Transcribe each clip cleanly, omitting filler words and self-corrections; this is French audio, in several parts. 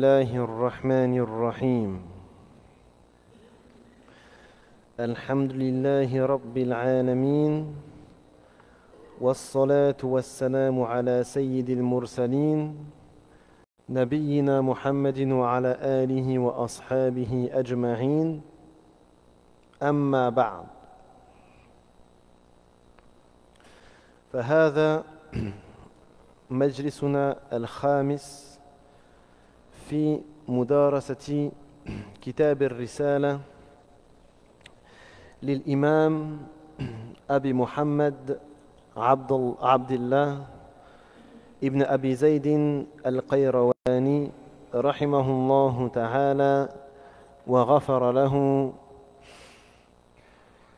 الله الرحمن الرحيم الحمد لله رب العالمين والصلاة والسلام على سيد المرسلين نبينا محمد وعلى آله وأصحابه أجمعين أما بعد فهذا مجلسنا الخامس في مدارسة كتاب الرسالة للإمام أبي محمد عبد الله ابن أبي زيد القيرواني رحمه الله تعالى وغفر له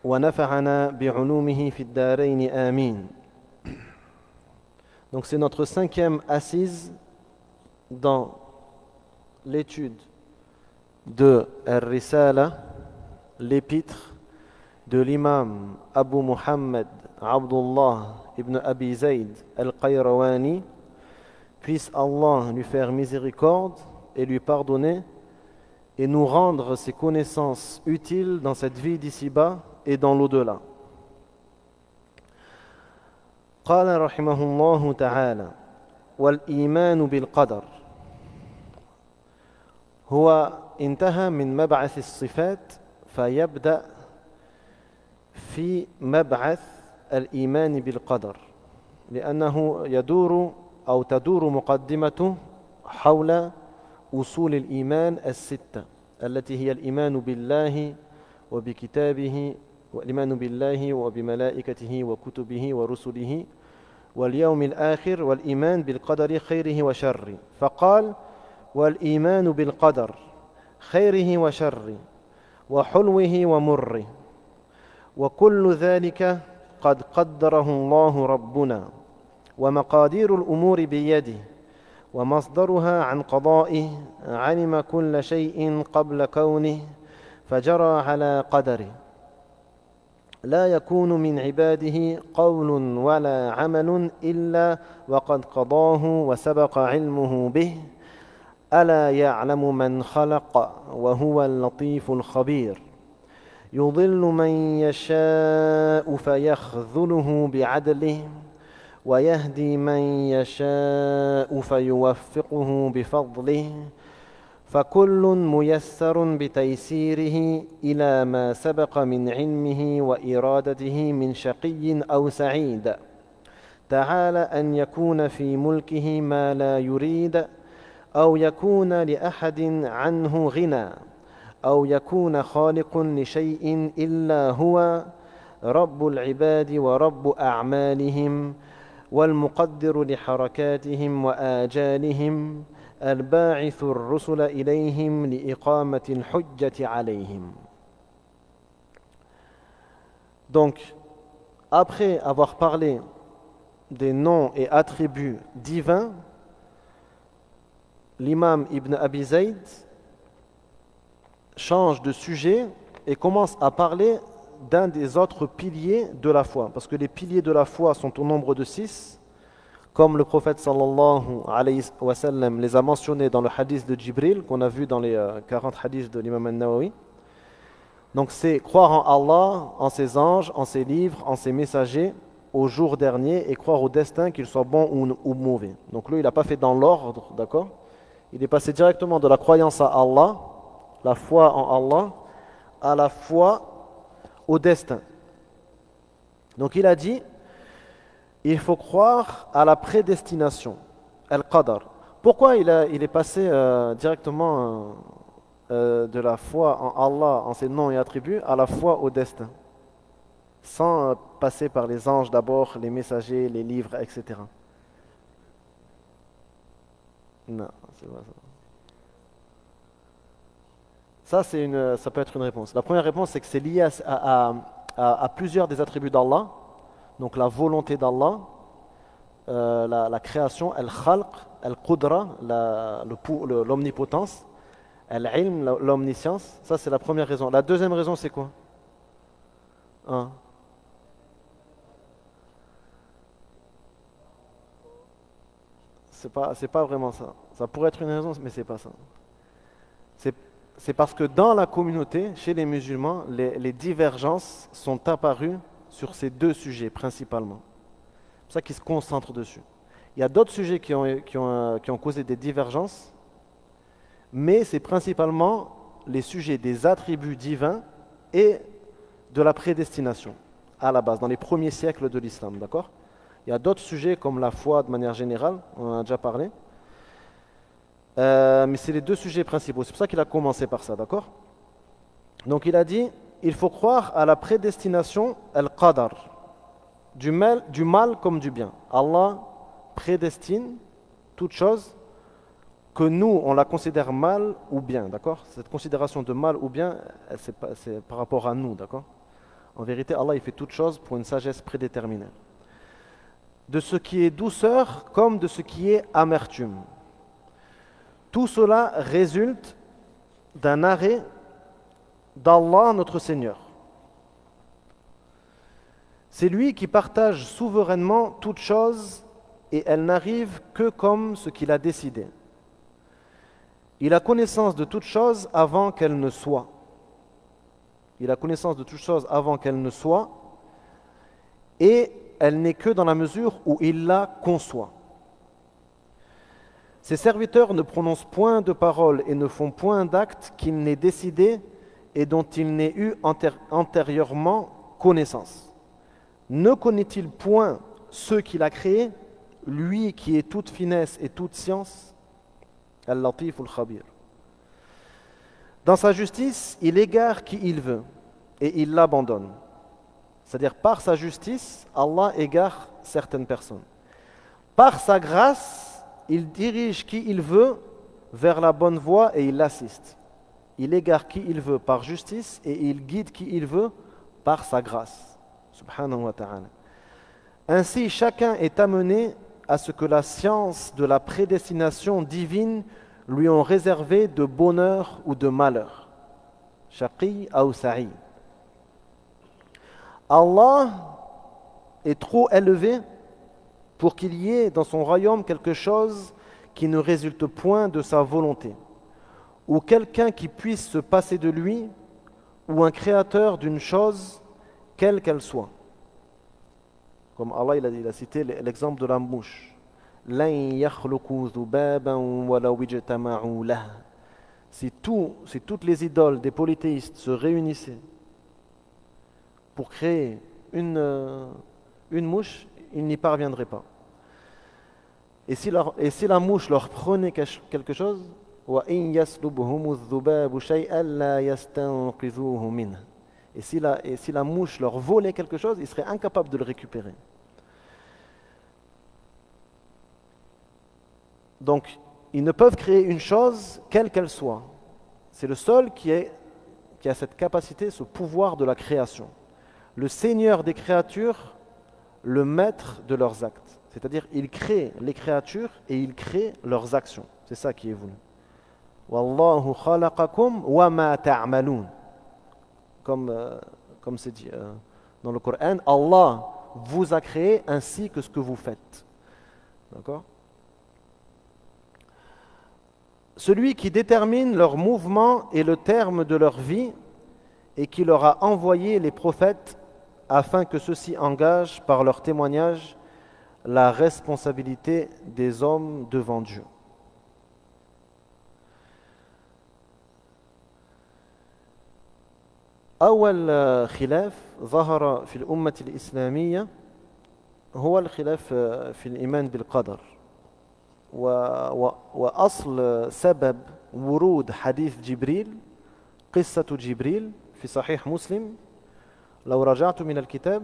ونفعنا بعلومه في الدارين آمين. Donc c'est notre cinquième assise dans l'étude de Ar-Risala, l'épître de l'imam Abu Muhammad Abdullah ibn Abi Zayd al-Qayrawani. Puisse Allah lui faire miséricorde et lui pardonner et nous rendre ses connaissances utiles dans cette vie d'ici-bas et dans l'au-delà. قال رحمه الله تعالى والإيمان بالقدر هو انتهى من مبعث الصفات فيبدأ في مبعث الإيمان بالقدر لأنه يدور أو تدور مقدمته حول أصول الإيمان الستة التي هي الإيمان بالله وبكتابه والإيمان بالله وبملائكته وكتبه ورسله واليوم الآخر والإيمان بالقدر خيره وشره. فقال والإيمان بالقدر خيره وشره وحلوه ومره وكل ذلك قد قدره الله ربنا ومقادير الأمور بيده ومصدرها عن قضائه علم كل شيء قبل كونه فجرى على قدره لا يكون من عباده قول ولا عمل إلا وقد قضاه وسبق علمه به ألا يعلم من خلق وهو اللطيف الخبير يضل من يشاء فيخذله بعدله ويهدي من يشاء فيوفقه بفضله فكل ميسر بتيسيره إلى ما سبق من علمه وإرادته من شقي أو سعيد تعالى أن يكون في ملكه ما لا يريد أو يكون لأحد عنه غنى أو يكون خالق لشيء إلا هو رب العباد ورب أعمالهم والمقدر لحركاتهم وآجالهم الباعث الرسل إليهم لإقامة الحجة عليهم. Donc, après avoir parlé des noms et attributs divins, l'imam Ibn Abi Zayd change de sujet et commence à parler d'un des autres piliers de la foi. Parce que les piliers de la foi sont au nombre de 6, comme le prophète sallallahu alayhi wa sallam les a mentionnés dans le hadith de Jibril, qu'on a vu dans les 40 hadiths de l'imam al-Nawawi. Donc c'est croire en Allah, en ses anges, en ses livres, en ses messagers, au jour dernier, et croire au destin, qu'il soit bon ou mauvais. Donc lui, il n'a pas fait dans l'ordre, d'accord? Il est passé directement de la croyance à Allah, la foi en Allah, à la foi au destin. Donc il a dit, il faut croire à la prédestination, al-qadar. Pourquoi il est passé directement de la foi en Allah, en ses noms et attributs, à la foi au destin, sans passer par les anges d'abord, les messagers, les livres, etc. Non, c'est pas ça. Ça peut être une réponse. La première réponse, c'est que c'est lié à plusieurs des attributs d'Allah. Donc la volonté d'Allah, la création, al-khalq, al-qudra, l'omnipotence, al-ilm, l'omniscience. Ça, c'est la première raison. La deuxième raison, c'est quoi? c'est pas vraiment ça. Ça pourrait être une raison, mais c'est pas ça. C'est c'est parce que dans la communauté, chez les musulmans, les divergences sont apparues sur ces deux sujets principalement. C'est pour ça qu'ils se concentrent dessus. Il y a d'autres sujets qui ont causé des divergences, mais c'est principalement les sujets des attributs divins et de la prédestination, à la base, dans les premiers siècles de l'islam, d'accord? Il y a d'autres sujets comme la foi de manière générale, on en a déjà parlé, mais c'est les deux sujets principaux. C'est pour ça qu'il a commencé par ça, d'accord? Donc il a dit, il faut croire à la prédestination, al-qadar, du mal comme du bien. Allah prédestine toute chose que nous, on la considère mal ou bien, d'accord? Cette considération de mal ou bien, c'est par rapport à nous, d'accord? En vérité, Allah, il fait toute chose pour une sagesse prédéterminée. De ce qui est douceur comme de ce qui est amertume. Tout cela résulte d'un arrêt d'Allah, notre Seigneur. C'est lui qui partage souverainement toute chose et elle n'arrive que comme ce qu'il a décidé. Il a connaissance de toute chose avant qu'elle ne soit. Il a connaissance de toute chose avant qu'elle ne soit et elle n'est que dans la mesure où il la conçoit. Ses serviteurs ne prononcent point de paroles et ne font point d'actes qu'il n'ait décidé et dont il n'ait eu antérieurement connaissance. Ne connaît-il point ceux qu'il a créés, lui qui est toute finesse et toute science? Al-Latif al-Khabir. Dans sa justice, il égare qui il veut et il l'abandonne. C'est-à-dire par sa justice, Allah égare certaines personnes. Par sa grâce, il dirige qui il veut vers la bonne voie et il l'assiste. Il égare qui il veut par justice et il guide qui il veut par sa grâce. Subhanahu wa ta'ala. Ainsi, chacun est amené à ce que la science de la prédestination divine lui ont réservé de bonheur ou de malheur. Shaqi ou sa'i. Allah est trop élevé pour qu'il y ait dans son royaume quelque chose qui ne résulte point de sa volonté, ou quelqu'un qui puisse se passer de lui, ou un créateur d'une chose, quelle qu'elle soit. Comme Allah il a cité l'exemple de la mouche. Si toutes les idoles des polythéistes se réunissaient pour créer une mouche, ils n'y parviendraient pas. Et si la mouche leur prenait quelque chose, et si la mouche leur volait quelque chose, ils seraient incapables de le récupérer. Donc, ils ne peuvent créer une chose, quelle qu'elle soit. C'est le seul qui a cette capacité, ce pouvoir de la création. Le Seigneur des créatures, le maître de leurs actes. C'est-à-dire, il crée les créatures et il crée leurs actions. C'est ça qui est voulu. Wallahu khalaqakum wa ma ta'malun. Comme c'est dit dans le Coran, Allah vous a créé ainsi que ce que vous faites. D'accord? Celui qui détermine leur mouvement et le terme de leur vie et qui leur a envoyé les prophètes afin que ceux-ci engagent par leur témoignage la responsabilité des hommes devant Dieu. أول خلاف ظهر في الأمة الإسلامية هو الخلاف في الإيمان بالقدر وأصل سبب ورود حديث جبريل قصة جبريل في صحيح مسلم لو رجعت من الكتاب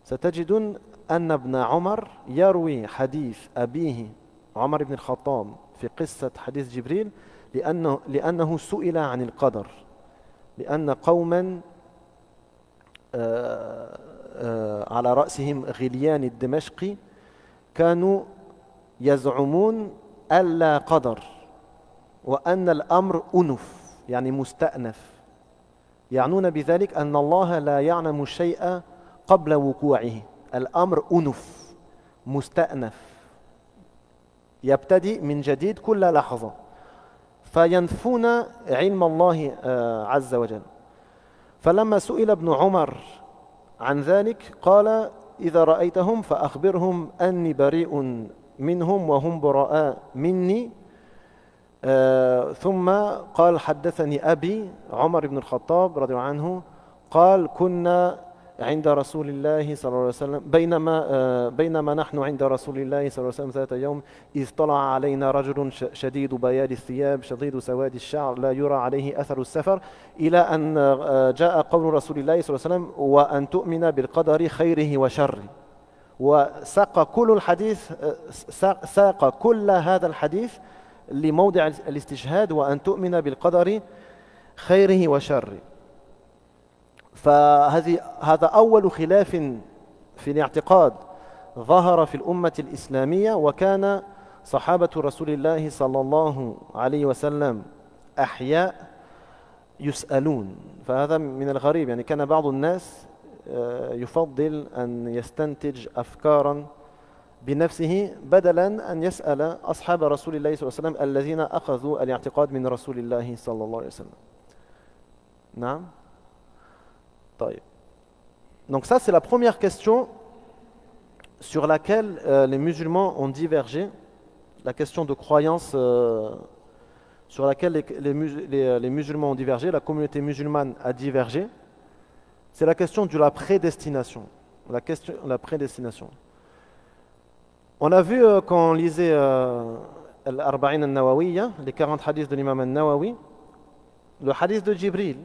ستجدون أن ابن عمر يروي حديث أبيه عمر بن الخطاب في قصة حديث جبريل لأنه سئل عن القدر لأن قوما على رأسهم غليان الدمشقي كانوا يزعمون ألا قدر وأن الأمر أنف يعني مستأنف يعنون بذلك أن الله لا يعلم الشيء قبل وقوعه الأمر أنف مستأنف يبتدئ من جديد كل لحظة فينفون علم الله عز وجل. فلما سئل ابن عمر عن ذلك قال إذا رأيتهم فأخبرهم أني بريء منهم وهم براء مني. ثم قال حدثني أبي عمر بن الخطاب رضي الله عنه قال كنا عند رسول الله صلى الله عليه وسلم بينما نحن عند رسول الله صلى الله عليه وسلم ذات يوم إذ طلع علينا رجل شديد بياض الثياب شديد سواد الشعر لا يرى عليه أثر السفر إلى أن جاء قول رسول الله صلى الله عليه وسلم وأن تؤمن بالقدر خيره وشره. وساق كل الحديث ساق كل هذا الحديث لموضع الاستشهاد وأن تؤمن بالقدر خيره وشره. فهذا أول خلاف في الاعتقاد ظهر في الأمة الإسلامية، وكان صحابة رسول الله صلى الله عليه وسلم أحياء يسألون. فهذا من الغريب، يعني كان بعض الناس يفضل أن يستنتج أفكارا بنفسه بدلا أن يسأل أصحاب رسول الله صلى الله عليه وسلم الذين أخذوا الاعتقاد من رسول الله صلى الله عليه وسلم. نعم. طيب. Donc ça c'est la première question sur laquelle les musulmans ont divergé, la question de croyance sur laquelle les musulmans ont divergé, la communauté musulmane a divergé, c'est la question de la prédestination. La prédestination. On a vu quand on lisait Al-Arba'in al-Nawawiyya, les 40 hadiths de l'imam al-Nawawi, le hadith de Jibril,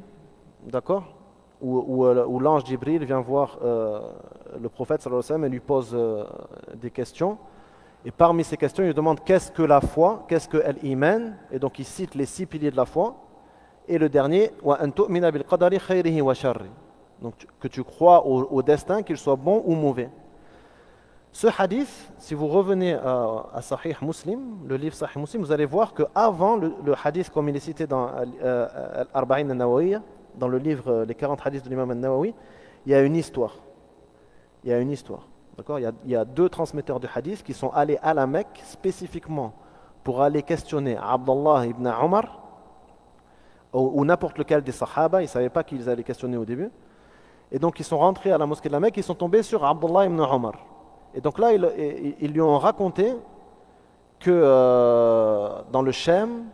d'accord, où l'ange Jibril vient voir le prophète sallallahu alayhi wa sallam et lui pose des questions. Et parmi ces questions, il lui demande qu'est-ce que la foi, qu'est-ce que l'iman, et donc il cite les 6 piliers de la foi. Et le dernier, wa an tu'mina bil qadari khayrihi wa sharri. Donc que tu crois au destin, qu'il soit bon ou mauvais. Ce hadith, si vous revenez à Sahih Muslim, le livre Sahih Muslim, vous allez voir qu'avant le hadith, comme il est cité dans Al-Arba'in al-Nawawiyya, dans le livre Les 40 hadiths de l'imam al-Nawawi, il y a une histoire. Il y a une histoire. D'accord ? Il y a 2 transmetteurs de hadith qui sont allés à la Mecque spécifiquement pour aller questionner Abdullah ibn Omar ou n'importe lequel des Sahaba. Ils ne savaient pas qu'ils allaient questionner au début. Et donc ils sont rentrés à la mosquée de la Mecque, ils sont tombés sur Abdullah ibn Omar. Et donc là, ils lui ont raconté que dans le Shem,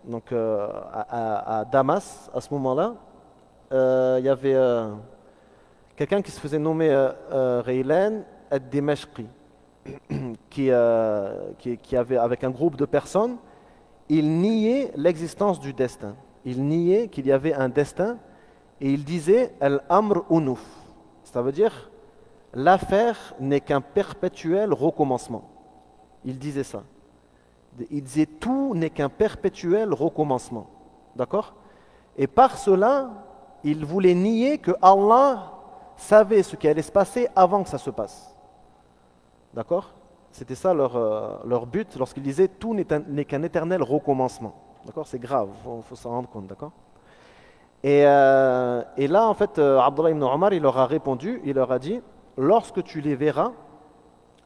donc à Damas, à ce moment-là, il y avait quelqu'un qui se faisait nommer Ghaylan ad-Dimashqi, qui avait, avec un groupe de personnes, il niait l'existence du destin. Il niait qu'il y avait un destin et il disait Al-Amr Unuf. Ça veut dire l'affaire n'est qu'un perpétuel recommencement. Il disait ça. Il disait tout n'est qu'un perpétuel recommencement. D'accord ? Et par cela, il voulait nier que Allah savait ce qui allait se passer avant que ça se passe. D'accord ? C'était ça leur but lorsqu'ils disaient tout n'est qu'un éternel recommencement. D'accord ? C'est grave, il faut s'en rendre compte. D'accord ? Et là, en fait, Abdullah ibn Omar, il leur a répondu, il leur a dit lorsque tu les verras,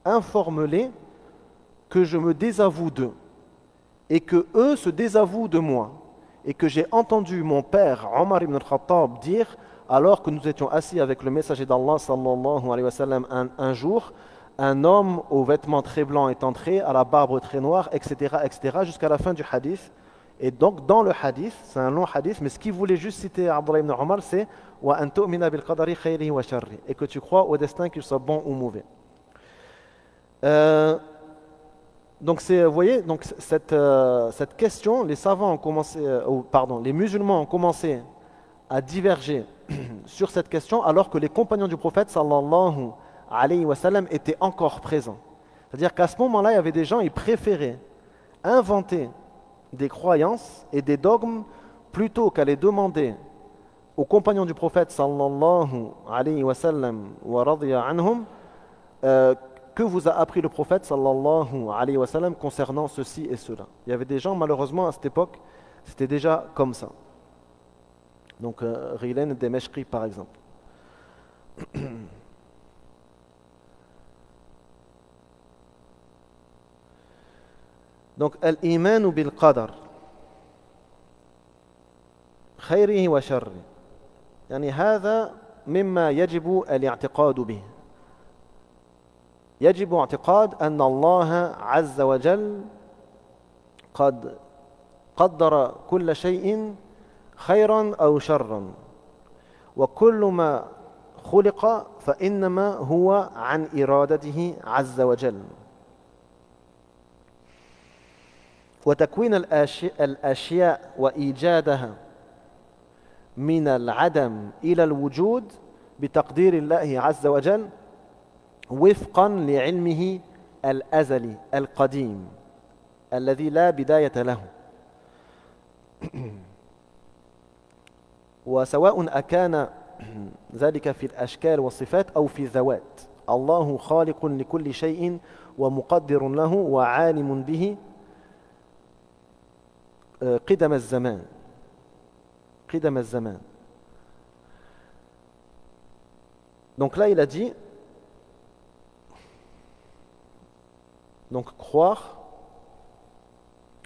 informe-les que je me désavoue d'eux et que eux se désavouent de moi et que j'ai entendu mon père Omar ibn al-Khattab dire alors que nous étions assis avec le messager d'Allah sallallahu alayhi wa sallam un jour, un homme aux vêtements très blancs est entré, à la barbe très noire, etc., etc., jusqu'à la fin du hadith. Et donc dans le hadith, c'est un long hadith, mais ce qu'il voulait juste citer à Abdullah ibn Omar, c'est wa an tu'mina bil qadari khayrihi wa sharri, et que tu crois au destin qu'il soit bon ou mauvais. Donc vous voyez, donc cette question, les savants ont commencé, les musulmans ont commencé à diverger sur cette question, alors que les compagnons du prophète sallallahu alayhi wa sallam étaient encore présents. C'est-à-dire qu'à ce moment-là, il y avait des gens, ils préféraient inventer des croyances et des dogmes plutôt qu'à les demander aux compagnons du prophète sallallahu alayhi wa sallam wa radiya anhum que vous a appris le prophète sallallahu alayhi wa sallam concernant ceci et cela. Il y avait des gens, malheureusement, à cette époque, c'était déjà comme ça. Donc, Ghaylan ad-Dimashqi, par exemple. Donc, al-iman bil qadar, khayrihi wa sharri. يعني هذا مما يجب الاعتقاد به. يجب اعتقاد أن الله عز وجل قد قدر كل شيء خيرا أو شرا، وكل ما خلق فإنما هو عن إرادته عز وجل. وتكوين الأشياء وإيجادها من العدم إلى الوجود بتقدير الله عز وجل وفقا لعلمه الأزلي القديم الذي لا بداية له. وسواء أكان ذلك في الأشكال والصفات أو في الذوات، الله خالق لكل شيء ومقدر له وعالم به قدم الزمان. قدم الزمان. Donc là il a dit, donc croire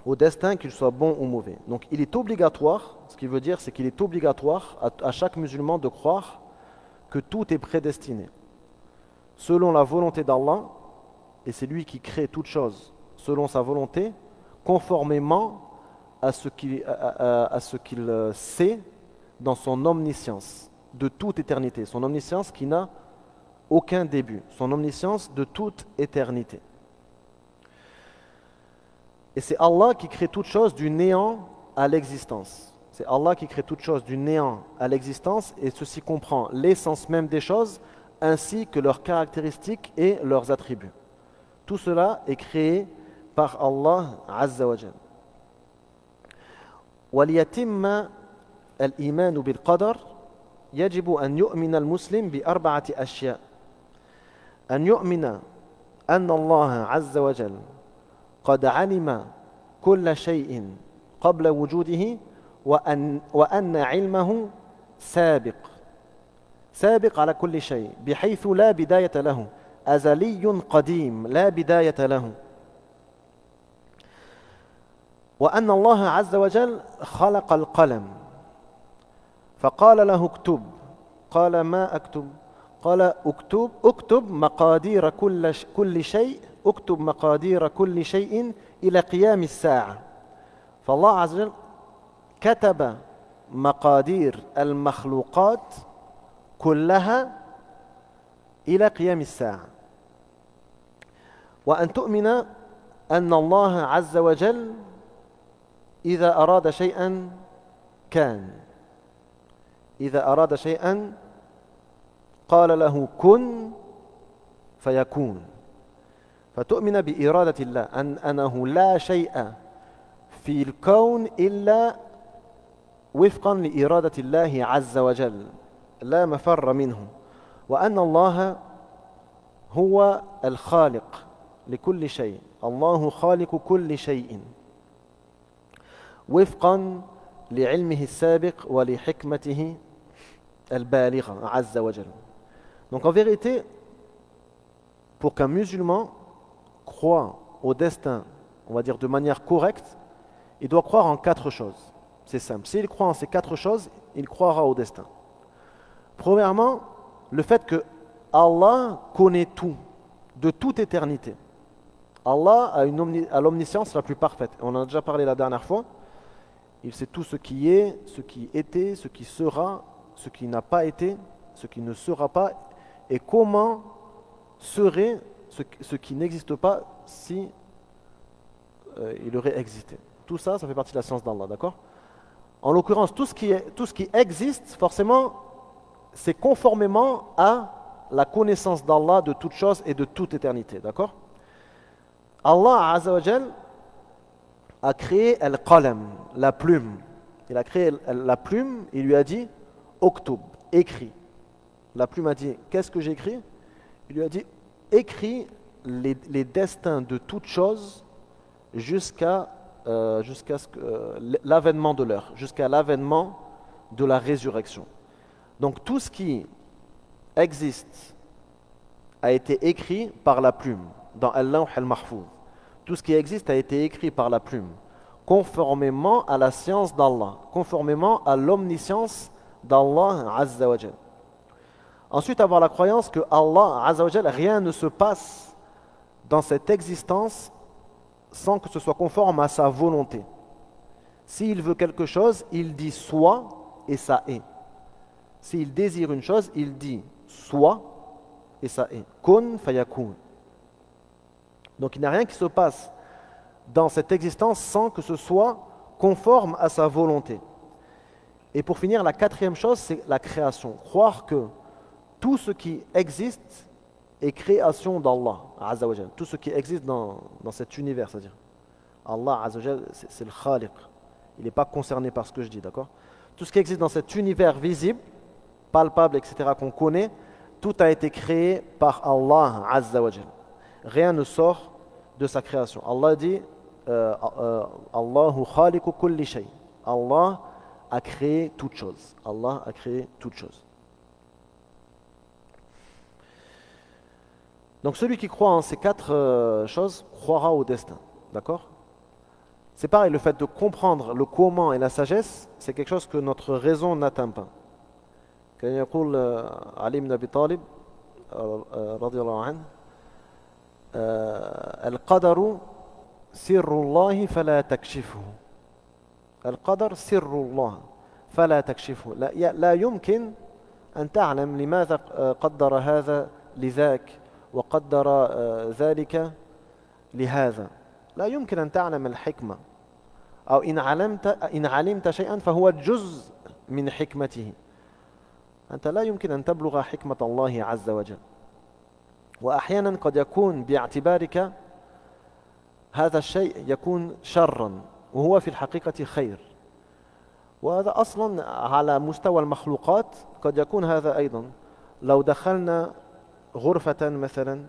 au destin, qu'il soit bon ou mauvais. Donc il est obligatoire, ce qui veut dire c'est qu'il est obligatoire à chaque musulman de croire que tout est prédestiné selon la volonté d'Allah, et c'est lui qui crée toute chose selon sa volonté, conformément à ce qu'il sait dans son omniscience de toute éternité, son omniscience qui n'a aucun début, son omniscience de toute éternité. Et c'est Allah qui crée toute chose du néant à l'existence. C'est Allah qui crée toute chose du néant à l'existence, et ceci comprend l'essence même des choses ainsi que leurs caractéristiques et leurs attributs. Tout cela est créé par Allah Azza wa Jal. وليتم الإيمان بالقدر يجب أن يؤمن المسلم بأربعة أشياء. أن يؤمن أن الله عز وجل قد علم كل شيء قبل وجوده، وأن علمه سابق على كل شيء بحيث لا بداية له، أزلي قديم لا بداية له. وأن الله عز وجل خلق القلم فقال له اكتب، قال ما أكتب؟ قال اكتب مقادير كل شيء، اكتب مقادير كل شيء إلى قيام الساعة. فالله عز وجل كتب مقادير المخلوقات كلها إلى قيام الساعة. وأن تؤمن أن الله عز وجل إذا أراد شيئا كان، إذا أراد شيئا قال له كن فيكون. فتؤمن بإرادة الله أنه لا شيء في الكون إلا وفقا لإرادة الله عز وجل لا مفر منه، وأن الله هو الخالق لكل شيء، الله خالق كل شيء وفقا لعلمه السابق ولحكمته البالغة عز وجل. Donc en vérité, pour qu'un musulman croit au destin, on va dire de manière correcte, il doit croire en 4 choses. C'est simple. S'il croit en ces 4 choses, il croira au destin. Premièrement, le fait que Allah connaît tout, de toute éternité. Allah a l'omniscience la plus parfaite. On en a déjà parlé la dernière fois. Il sait tout ce qui est, ce qui était, ce qui sera, ce qui n'a pas été, ce qui ne sera pas, et comment serait ce qui n'existe pas si il aurait existé. Tout ça, ça fait partie de la science d'Allah, d'accord? En l'occurrence, tout ce qui existe, forcément, c'est conformément à la connaissance d'Allah de toute chose et de toute éternité, d'accord? Allah Azza wa Jal a créé al-qalam, la plume. Il a créé la plume, il lui a dit Oktub, écris. La plume a dit qu'est-ce que j'écris? Il lui a dit écris les destins de toutes choses jusqu'à l'avènement de l'heure, jusqu'à l'avènement de la résurrection. Donc tout ce qui existe a été écrit par la plume dans Al-Lawh al-Mahfouz. Tout ce qui existe a été écrit par la plume, conformément à la science d'Allah, conformément à l'omniscience d'Allah Azza wa Jal. Ensuite, avoir la croyance que Allah Azza wa Jal, rien ne se passe dans cette existence sans que ce soit conforme à sa volonté. S'il veut quelque chose, il dit soit et ça est. S'il désire une chose, il dit soit et ça est. Kun fayakun. Donc il n'y a rien qui se passe dans cette existence sans que ce soit conforme à sa volonté. Et pour finir, la quatrième chose, c'est la création. Croire que tout ce qui existe est création d'Allah Azza wa Jal. Tout ce qui existe dans cet univers, c'est-à-dire Allah Azza wa Jal, c'est le Khaliq. Il n'est pas concerné par ce que je dis, d'accord? Tout ce qui existe dans cet univers visible, palpable, etc., qu'on connaît, tout a été créé par Allah Azza wa Jal. Rien ne sort de sa création. Allah dit Allahu khaliqu kulli shay. Allah a créé toute chose. Allah a créé toute chose. Donc celui qui croit en ces quatre choses croira au destin. D'accord? C'est pareil, le fait de comprendre le comment et la sagesse, c'est quelque chose que notre raison n'atteint pas. كان يقول علي بن أبي طالب رضي الله عنه القدر سر الله فلا تكشفه. القدر سر الله فلا تكشفه. لا يمكن أن تعلم لماذا قدر هذا لذاك وقدر ذلك لهذا. لا يمكن أن تعلم الحكمة، أو إن علمت شيئا فهو جزء من حكمته. أنت لا يمكن أن تبلغ حكمة الله عز وجل. وأحيانا قد يكون باعتبارك هذا الشيء يكون شرا وهو في الحقيقة خير. وهذا أصلا على مستوى المخلوقات قد يكون هذا أيضا. لو دخلنا غرفة مثلا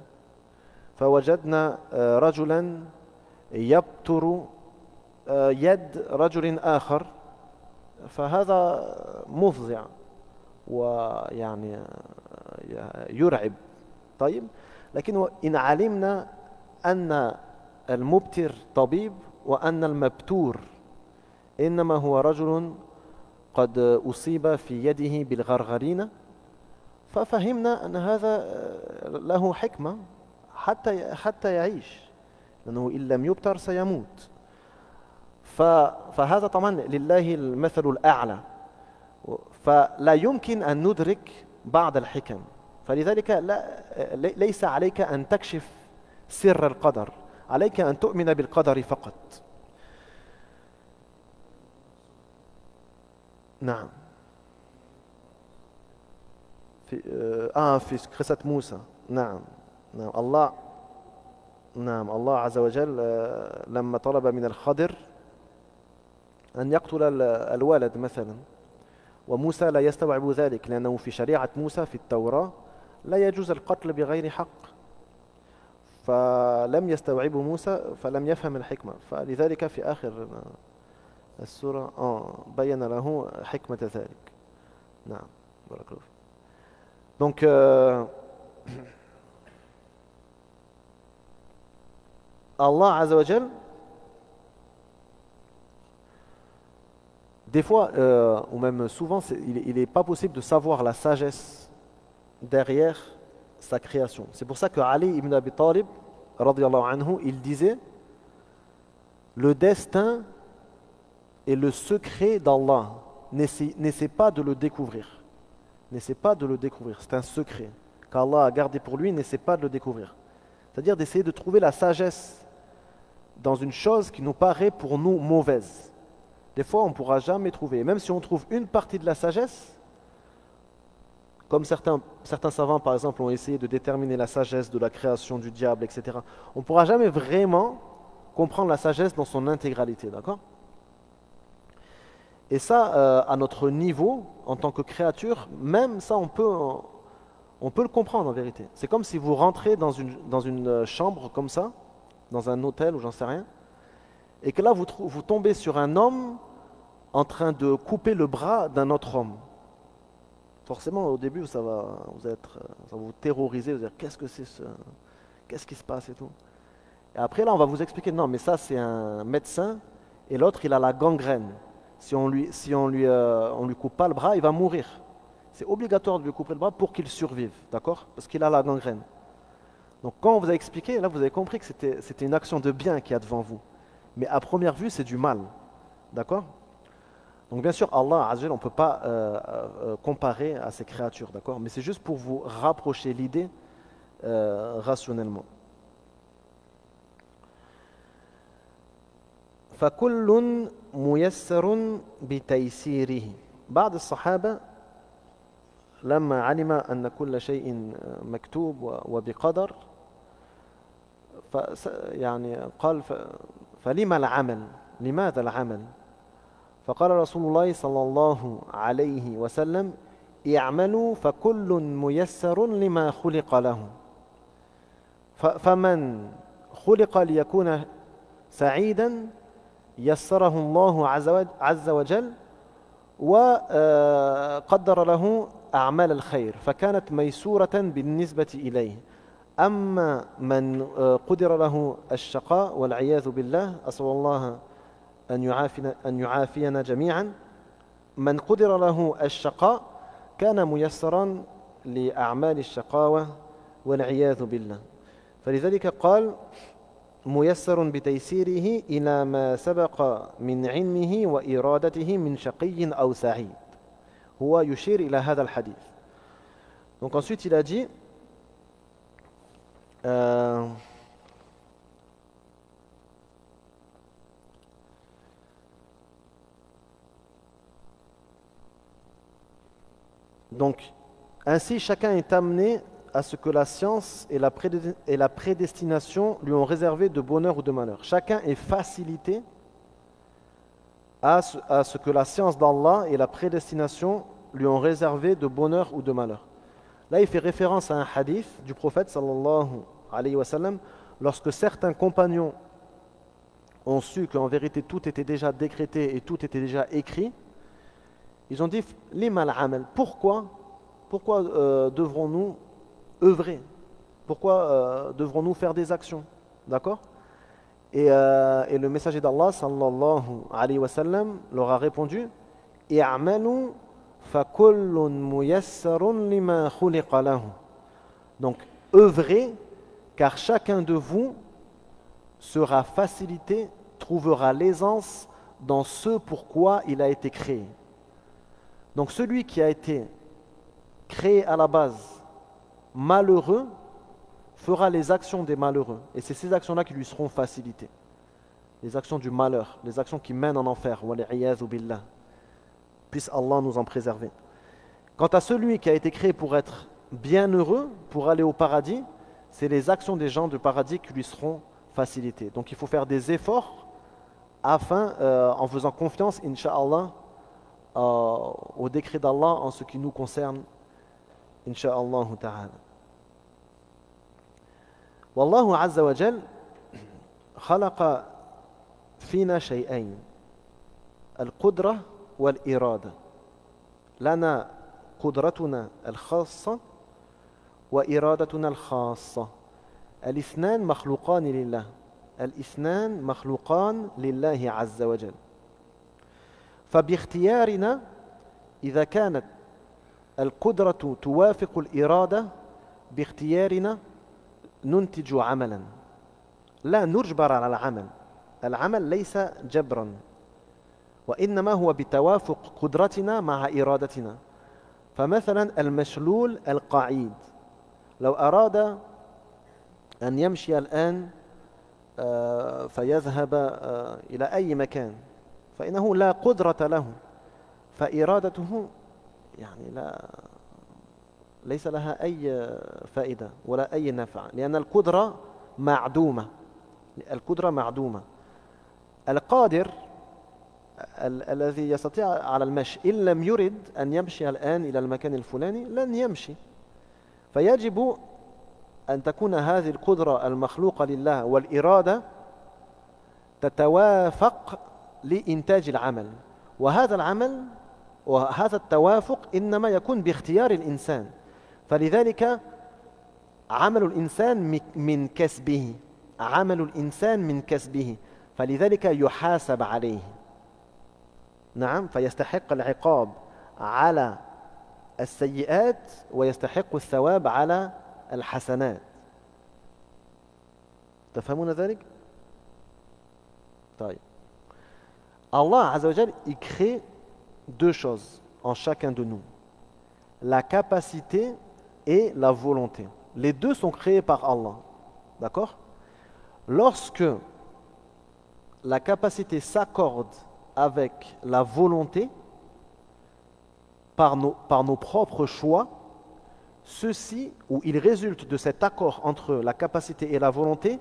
فوجدنا رجلا يبتر يد رجل آخر فهذا مفزع ويعني يرعب. طيب، لكن إن علمنا أن المبتر طبيب وأن المبتور إنما هو رجل قد أصيب في يده بالغرغرينة، ففهمنا أن هذا له حكمة حتى يعيش، لأنه إن لم يبتر سيموت. فهذا طبعا لله المثل الأعلى، فلا يمكن أن ندرك بعض الحكم. فلذلك ليس عليك أن تكشف سر القدر، عليك أن تؤمن بالقدر فقط. نعم. في قصة موسى. نعم الله عز وجل لما طلب من الخضر أن يقتل الولد مثلا، وموسى لا يستوعب ذلك، لأنه في شريعة موسى في التوراة لا يجوز القتل بغير حق. فلم يستوعب موسى فلم يفهم الحكمة، فلذلك في آخر السورة بين له حكمة ذلك. نعم، بارك الله. Donc Allah Azza wa Jal, des fois, ou même souvent, il n'est pas possible de savoir la sagesse derrière sa création. C'est pour ça que Ali ibn Abi Talib, radiyallahu anhu, il disait le destin et le secret d'Allah, n'essaie pas de le découvrir. N'essaie pas de le découvrir, c'est un secret qu'Allah a gardé pour lui, n'essaie pas de le découvrir. C'est-à-dire d'essayer de trouver la sagesse dans une chose qui nous paraît pour nous mauvaise. Des fois, on ne pourra jamais trouver. Même si on trouve une partie de la sagesse, comme certains savants, par exemple, ont essayé de déterminer la sagesse de la création du diable, etc., on ne pourra jamais vraiment comprendre la sagesse dans son intégralité, d'accord ? Et ça, à notre niveau, en tant que créature, même ça, on peut le comprendre en vérité. C'est comme si vous rentrez dans une chambre comme ça, dans un hôtel ou j'en sais rien, et que là, vous tombez sur un homme en train de couper le bras d'un autre homme. Forcément, au début, ça va vous terroriser, vous dire qu'est-ce que c'est qu'est-ce qui se passe et tout. Et après là, on va vous expliquer, non, mais ça c'est un médecin et l'autre il a la gangrène. Si on lui coupe pas le bras, il va mourir. C'est obligatoire de lui couper le bras pour qu'il survive, d'accord? Parce qu'il a la gangrène. Donc quand on vous a expliqué, là vous avez compris que c'était une action de bien qu'il y a devant vous. Mais à première vue, c'est du mal, d'accord? Donc bien sûr, Allah Azza wa Jalla, on ne peut pas comparer à ces créatures, d'accord? Mais c'est juste pour vous rapprocher l'idée rationnellement. فكل ميسر بتيسيره. بعض الصحابة لما علم أن كل شيء مكتوب وبقدر يعني قال فلما العمل؟ لماذا العمل؟ فقال رسول الله صلى الله عليه وسلم اعملوا فكل ميسر لما خلق له فمن خلق ليكون سعيدا يسره الله عز وجل وقدر له أعمال الخير فكانت ميسورة بالنسبة إليه. أما من قدر له الشقاء والعياذ بالله، أسأل الله أن يعافينا جميعا، من قدر له الشقاء كان ميسرا لأعمال الشقاوة والعياذ بالله. فلذلك قال ميسر بتيسيره إلى ما سبق من علمه وإرادته من شقي أو سعيد. هو يشير إلى هذا الحديث. Donc ensuite il a dit donc ainsi chacun est amené à ce que la science et la prédestination lui ont réservé de bonheur ou de malheur. Chacun est facilité à ce que la science d'Allah et la prédestination lui ont réservé de bonheur ou de malheur. Là, il fait référence à un hadith du prophète sallallahu alayhi wa sallam, lorsque certains compagnons ont su qu'en vérité tout était déjà décrété et tout était déjà écrit, ils ont dit « Lima al-amal » Pourquoi devrons-nous œuvrer? Pourquoi devrons-nous faire des actions? D'accord? Et le messager d'Allah sallallahu alayhi wa sallam leur a répondu i'amalu fakullun muyassarun lima khuliqa lahu. Donc œuvrez car chacun de vous sera facilité, trouvera l'aisance dans ce pourquoi il a été créé. Donc celui qui a été créé à la base malheureux fera les actions des malheureux. Et c'est ces actions-là qui lui seront facilitées. Les actions du malheur, les actions qui mènent en enfer. Wal-'iyadhu billah. Puisse Allah nous en préserver. Quant à celui qui a été créé pour être bienheureux, pour aller au paradis, c'est les actions des gens du paradis qui lui seront facilitées. Donc il faut faire des efforts afin, en faisant confiance, incha'Allah, au décret d'Allah en ce qui nous concerne, incha'Allah ta'ala. والله عز وجل خلق فينا شيئين القدرة والإرادة لنا قدرتنا الخاصة وإرادتنا الخاصة الاثنان مخلوقان لله الاثنان مخلوقان لله عز وجل فباختيارنا إذا كانت القدرة توافق الإرادة باختيارنا ننتج عملا لا نجبر على العمل العمل ليس جبرا وإنما هو بتوافق قدرتنا مع إرادتنا فمثلا المشلول القعيد لو أراد أن يمشي الآن فيذهب إلى أي مكان فإنه لا قدرة له فإرادته يعني ليس لها أي فائدة ولا أي نفع لأن القدرة معدومة القادر الذي يستطيع على المشي إن لم يرد أن يمشي الآن إلى المكان الفلاني لن يمشي فيجب أن تكون هذه القدرة المخلوقة لله والإرادة تتوافق لإنتاج العمل وهذا العمل وهذا التوافق إنما يكون باختيار الإنسان فلذلك عمل الإنسان من كسبه عمل الإنسان من كسبه فلذلك يحاسب عليه. نعم فيستحق العقاب على السيئات ويستحق الثواب على الحسنات. تفهمون ذلك؟ طيب. Allah Azza wa Jal, il crée deux choses en chacun de nous. La capacité et la volonté. Les deux sont créés par Allah. D'accord? Lorsque la capacité s'accorde avec la volonté, par nos propres choix, ceci, ou il résulte de cet accord entre la capacité et la volonté,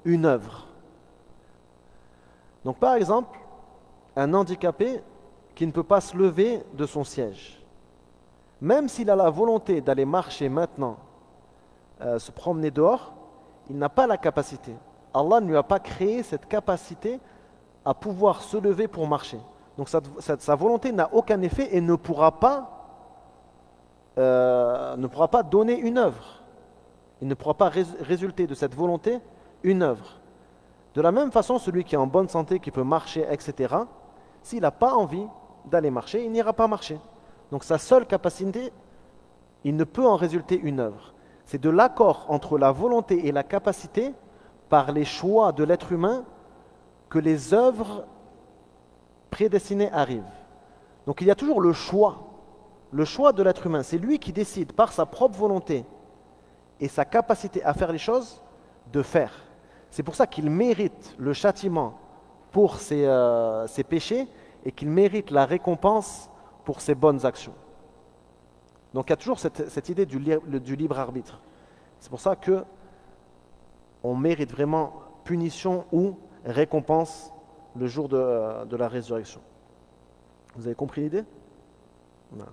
une œuvre. Donc par exemple, un handicapé qui ne peut pas se lever de son siège, même s'il a la volonté d'aller marcher maintenant, se promener dehors, il n'a pas la capacité. Allah ne lui a pas créé cette capacité à pouvoir se lever pour marcher. Donc sa volonté n'a aucun effet et ne pourra pas donner une œuvre. Il ne pourra pas résulter de cette volonté une œuvre. De la même façon, celui qui est en bonne santé, qui peut marcher, etc., s'il n'a pas envie d'aller marcher, il n'ira pas marcher. Donc sa seule capacité, il ne peut en résulter une œuvre. C'est de l'accord entre la volonté et la capacité par les choix de l'être humain que les œuvres prédestinées arrivent. Donc il y a toujours le choix de l'être humain. C'est lui qui décide par sa propre volonté et sa capacité à faire les choses de faire. C'est pour ça qu'il mérite le châtiment pour ses péchés et qu'il mérite la récompense pour ses bonnes actions. Donc il y a toujours cette idée du libre arbitre. C'est pour ça que on mérite vraiment punition ou récompense le jour de la résurrection. Vous avez compris l'idée? Non.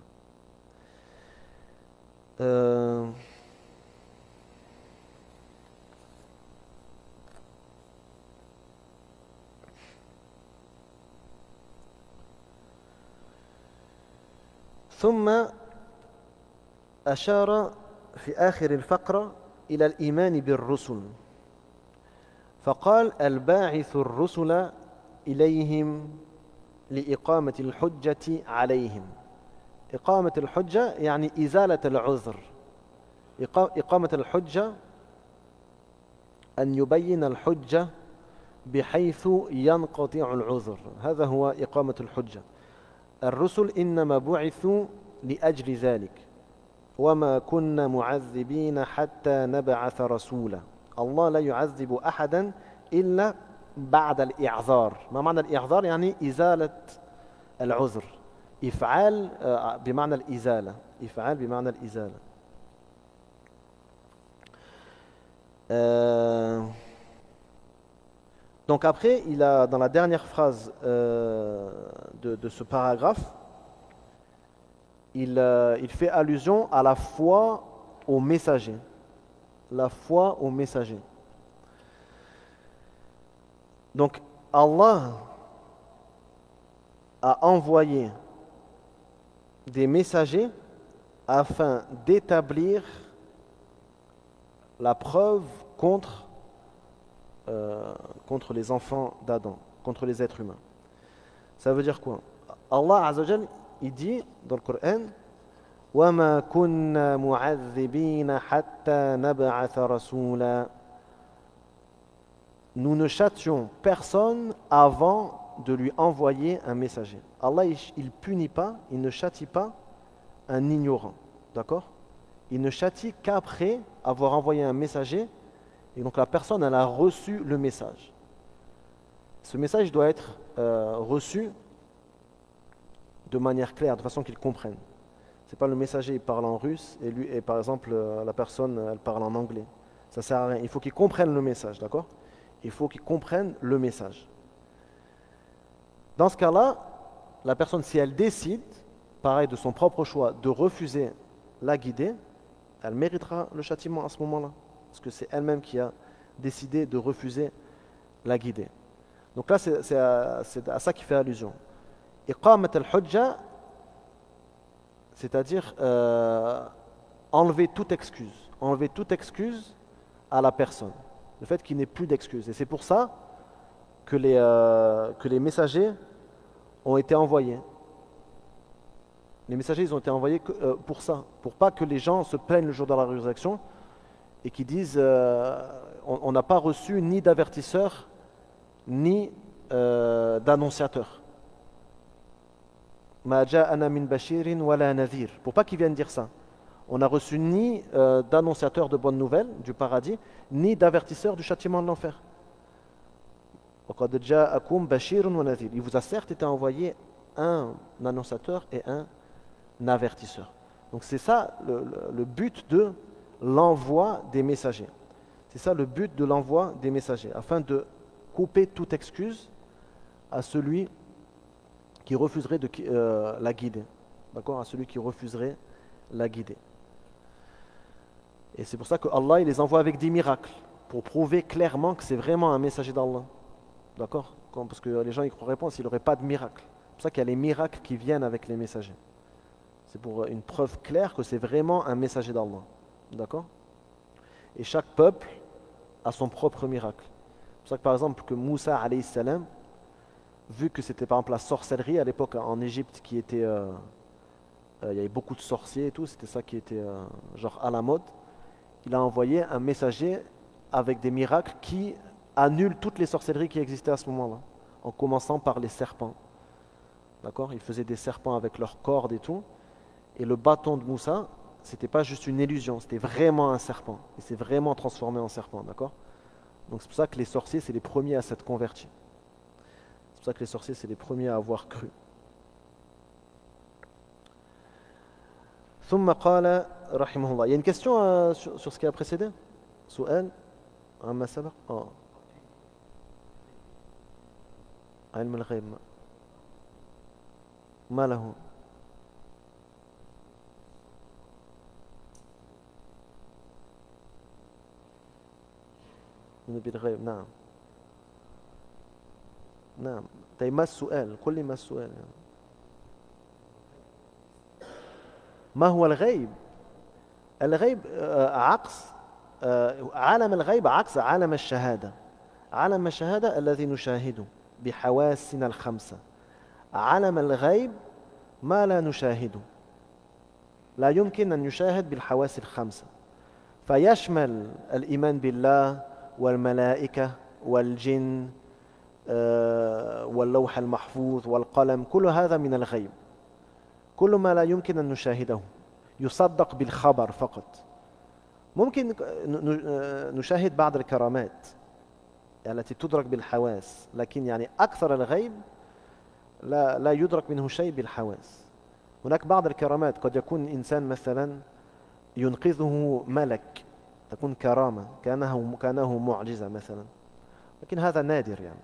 ثم أشار في آخر الفقرة إلى الإيمان بالرسل فقال الباعث الرسل إليهم لإقامة الحجة عليهم. إقامة الحجة يعني إزالة العذر. إقامة الحجة أن يبين الحجة بحيث ينقطع العذر. هذا هو إقامة الحجة. الرسل إنما بعثوا لأجل ذلك وما كنا معذبين حتى نبعث رسولا. الله لا يعذب أحدا إلا بعد الإعذار. ما معنى الإعذار؟ يعني إزالة العذر. إفعال بمعنى الإزالة. إفعال بمعنى الإزالة. Donc après, il a dans la dernière phrase de ce paragraphe, il fait allusion à la foi au messager. La foi au messager. Donc Allah a envoyé des messagers afin d'établir la preuve contre les enfants d'Adam, contre les êtres humains. Ça veut dire quoi? Allah Azza wa Jal, il dit dans le Coran وَمَا كُنَّا مُعَذِّبِينَ حَتَّى نَبْعَثَ رَسُولًا. Nous ne châtions personne avant de lui envoyer un messager. Allah, il punit pas, il ne châtie pas un ignorant. D'accord? Il ne châtie qu'après avoir envoyé un messager. Et donc la personne, elle a reçu le message. Ce message doit être reçu de manière claire, de façon qu'il comprenne. C'est pas le messager, il parle en russe et par exemple la personne, elle parle en anglais. Ça sert à rien. Il faut qu'il comprenne le message, d'accord? Il faut qu'il comprenne le message. Dans ce cas-là, la personne, si elle décide, pareil de son propre choix, de refuser la guidée, elle méritera le châtiment à ce moment-là. Parce que c'est elle-même qui a décidé de refuser la guidée. Donc là, c'est à ça qu'il fait allusion. Iqamat al-hujja, c'est-à-dire enlever toute excuse à la personne. le fait qu'il n'ait plus d'excuses. Et c'est pour ça que les messagers ont été envoyés. Les messagers, ils ont été envoyés pour ça, pour pas que les gens se plaignent le jour de la résurrection et qu'ils disent on n'a pas reçu ni d'avertisseur ni d'annonciateur. Ma ja'ana min bashirin wala nadhir. Pour pas qu'ils viennent dire ça. On n'a reçu ni d'annonciateur de bonnes nouvelles du paradis, ni d'avertisseur du châtiment de l'enfer. وَقَدْ جَاءَكُمْ بَشِيرٌ وَنَذِيرٌ. Il vous a certes été envoyé un annonciateur et un avertisseur. Donc c'est ça le but de l'envoi des messagers. C'est ça le but de l'envoi des messagers, afin de couper toute excuse à celui qui refuserait la guider. D'accord? À celui qui refuserait la guider. Et c'est pour ça que Allah il les envoie avec des miracles, pour prouver clairement que c'est vraiment un messager d'Allah. D'accord? Parce que les gens y croiraient pas s'il n'y aurait pas de miracle. C'est pour ça qu'il y a les miracles qui viennent avec les messagers. C'est pour une preuve claire que c'est vraiment un messager d'Allah. D'accord? Et chaque peuple a son propre miracle. C'est pour ça que par exemple que Moussa alayhi salam, vu que c'était par exemple la sorcellerie à l'époque en Égypte qui était il y avait beaucoup de sorciers et tout, c'était ça qui était genre à la mode. Il a envoyé un messager avec des miracles qui annulent toutes les sorcelleries qui existaient à ce moment-là, en commençant par les serpents. D'accord? Ils faisaient des serpents avec leurs cordes et tout, et le bâton de Moussa, c'était pas juste une illusion, c'était vraiment un serpent. Il s'est vraiment transformé en serpent, d'accord? Donc c'est pour ça que les sorciers, c'est les premiers à s'être convertis. C'est pour ça que les sorciers, c'est les premiers à avoir cru. ثم قال رحمه الله. Il y a une question sur ce qui a précédé? سؤال عما سبق؟ علم الغيب ما له؟ بالغيب نعم نعم. طيب ما السؤال؟ قل لي ما السؤال يعني. ما هو الغيب؟ الغيب عكس عالم الغيب عكس عالم الشهادة. عالم الشهادة الذي نشاهده بحواسنا الخمسة. عالم الغيب ما لا نشاهده، لا يمكن أن يشاهد بالحواس الخمسة، فيشمل الإيمان بالله والملائكة والجن واللوح المحفوظ والقلم. كل هذا من الغيب، كل ما لا يمكن أن نشاهده، يصدق بالخبر فقط. ممكن نشاهد بعض الكرامات التي تدرك بالحواس، لكن يعني أكثر الغيب لا يدرك منه شيء بالحواس. هناك بعض الكرامات قد يكون إنسان مثلا ينقذه ملك، تكون كرامة كأنه معجزة مثلا، لكن هذا نادر يعني.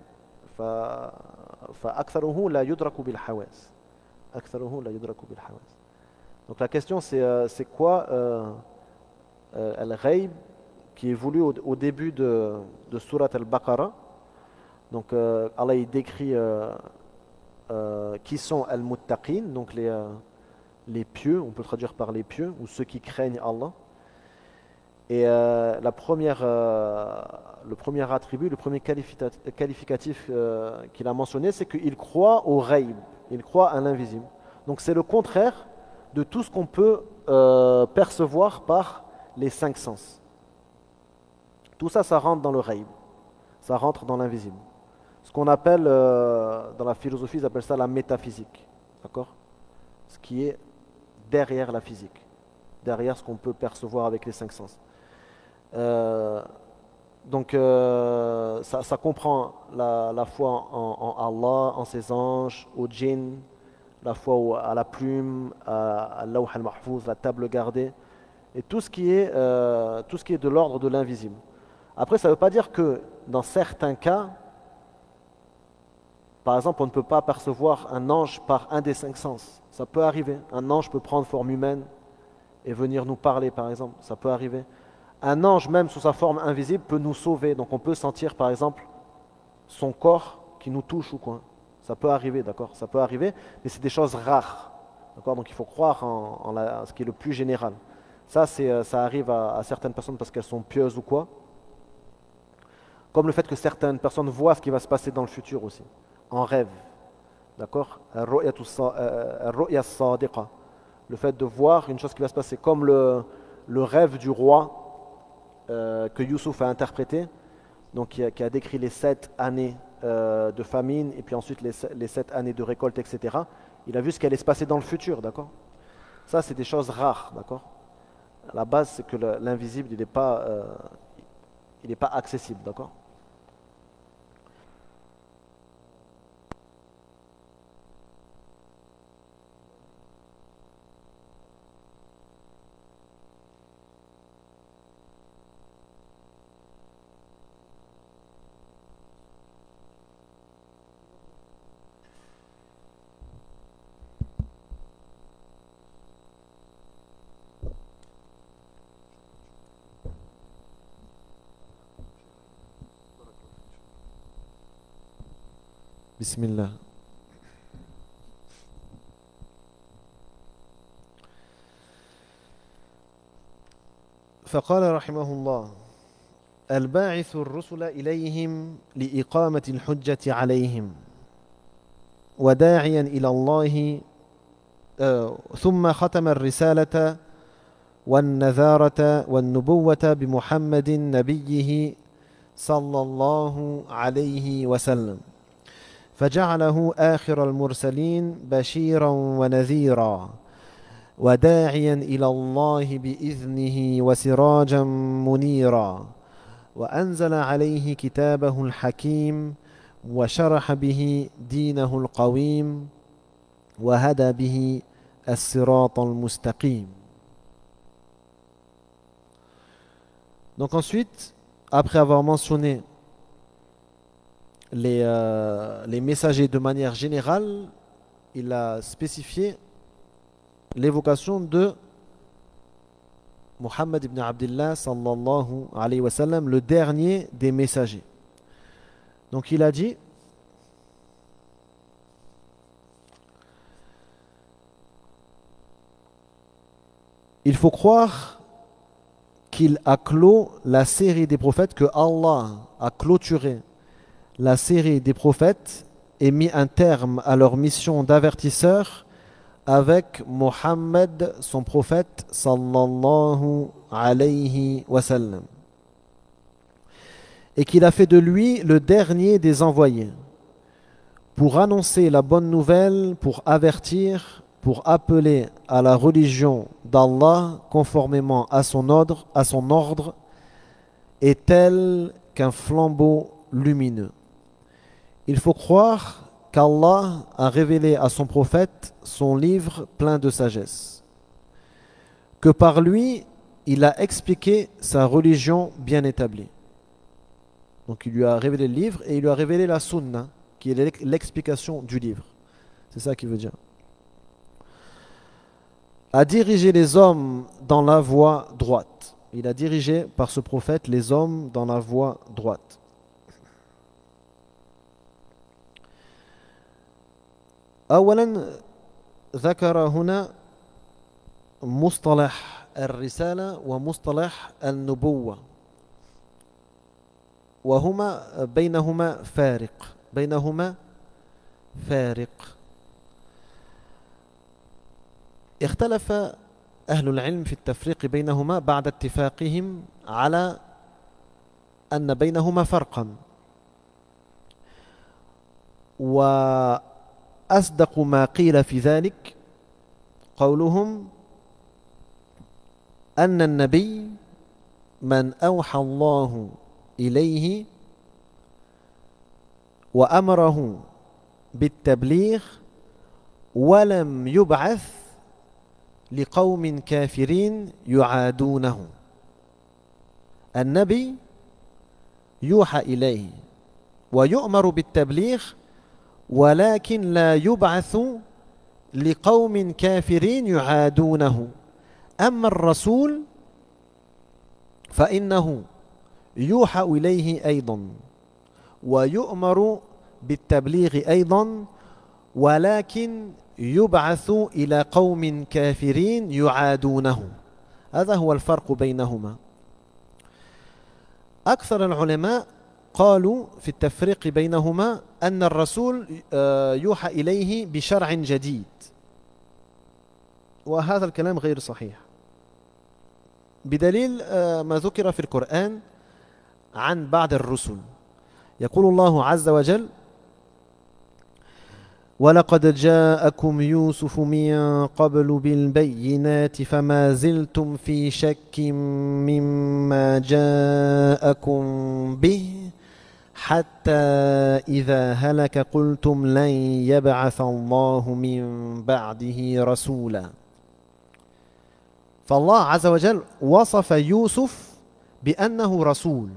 فأكثره لا يدرك بالحواس. أكثره لا يدرك بالحواس. Donc la question c'est quoi al-Ghayb qui est voulu au début de Surat al-Baqarah. Donc Allah il décrit qui sont al-Muttaqin, donc les pieux, on peut traduire par les pieux, ou ceux qui craignent Allah. Et le premier attribut, le premier qualificatif qu'il a mentionné, c'est qu'il croit au Ghayb, il croit à l'invisible. Donc c'est le contraire de tout ce qu'on peut percevoir par les cinq sens. Tout ça, ça rentre dans le Ghayb, ça rentre dans l'invisible. Ce qu'on appelle, dans la philosophie, ils appellent ça la métaphysique. D'accord? Ce qui est derrière la physique, derrière ce qu'on peut percevoir avec les cinq sens. Donc ça comprend la foi en Allah, en ses anges, au djinn, la foi à la plume, à l'Lawh al-Mahfouz, la table gardée, et tout ce qui est de l'ordre de l'invisible. Après, ça ne veut pas dire que dans certains cas, par exemple, on ne peut pas percevoir un ange par un des cinq sens. Ça peut arriver. Un ange peut prendre forme humaine et venir nous parler, par exemple. Ça peut arriver. Un ange, même sous sa forme invisible, peut nous sauver. Donc on peut sentir, par exemple, son corps qui nous touche ou quoi. Ça peut arriver, d'accord? Ça peut arriver, mais c'est des choses rares. D'accord? Donc il faut croire en ce qui est le plus général. Ça arrive à certaines personnes parce qu'elles sont pieuses ou quoi. Comme le fait que certaines personnes voient ce qui va se passer dans le futur aussi, en rêve. D'accord? Ar-ru'ya as-sadiqa. Le fait de voir une chose qui va se passer, comme le rêve du roi que Youssouf a interprété, donc qui a décrit les 7 années de famine et puis ensuite les 7 années de récolte, etc. Il a vu ce qui allait se passer dans le futur, d'accord? Ça, c'est des choses rares, d'accord? La base, c'est que l'invisible, il n'est pas accessible, d'accord? Bismillah. فقال رحمه الله الباعث الرسل إليهم لإقامة الحجة عليهم وداعيا إلى الله ثم ختم الرسالة والنذارة والنبوة بمحمد نبيه صلى الله عليه وسلم فجعله آخر المرسلين بشيرا ونذيرا وداعيا إلى الله بإذنه وسراجا منيرا وأنزل عليه كتابه الحكيم وشرح به دينه القويم وهدى به الصراط المستقيم. Donc ensuite, après avoir mentionné les messagers de manière générale, il a spécifié l'évocation de Muhammad ibn Abdullah sallallahu alayhi wa sallam, le dernier des messagers. Donc il a dit il faut croire qu'il a clos la série des prophètes, que Allah a clôturé la série des prophètes et mis un terme à leur mission d'avertisseur avec Mohammed, son prophète, sallallahu alayhi wa sallam. Et qu'il a fait de lui le dernier des envoyés, pour annoncer la bonne nouvelle, pour avertir, pour appeler à la religion d'Allah conformément à son ordre, et tel qu'un flambeau lumineux. Il faut croire qu'Allah a révélé à son prophète son livre plein de sagesse, que par lui, il a expliqué sa religion bien établie. Donc il lui a révélé le livre et il lui a révélé la sunna, qui est l'explication du livre. C'est ça qu'il veut dire. A dirigé les hommes dans la voie droite. Il a dirigé par ce prophète les hommes dans la voie droite. أولا ذكر هنا مصطلح الرسالة ومصطلح النبوة وهما بينهما فارق اختلف أهل العلم في التفريق بينهما بعد اتفاقهم على أن بينهما فرقا وأصدق ما قيل في ذلك قولهم أن النبي من أوحى الله إليه وأمره بالتبليغ ولم يبعث لقوم كافرين يعادونه. النبي يوحى إليه ويؤمر بالتبليغ ولكن لا يبعث لقوم كافرين يعادونه. أما الرسول فإنه يوحى إليه أيضا ويؤمر بالتبليغ أيضا ولكن يبعث إلى قوم كافرين يعادونه. هذا هو الفرق بينهما. أكثر العلماء وقالوا في التفريق بينهما أن الرسول يوحى إليه بشرع جديد، وهذا الكلام غير صحيح بدليل ما ذكر في القرآن عن بعض الرسل. يقول الله عز وجل: ولقد جاءكم يوسف من قبل بالبينات فما زلتم في شك مما جاءكم به حتى إذا هلك قلتم لن يبعث الله من بعده رسولا. فالله عز وجل وصف يوسف بأنه رسول.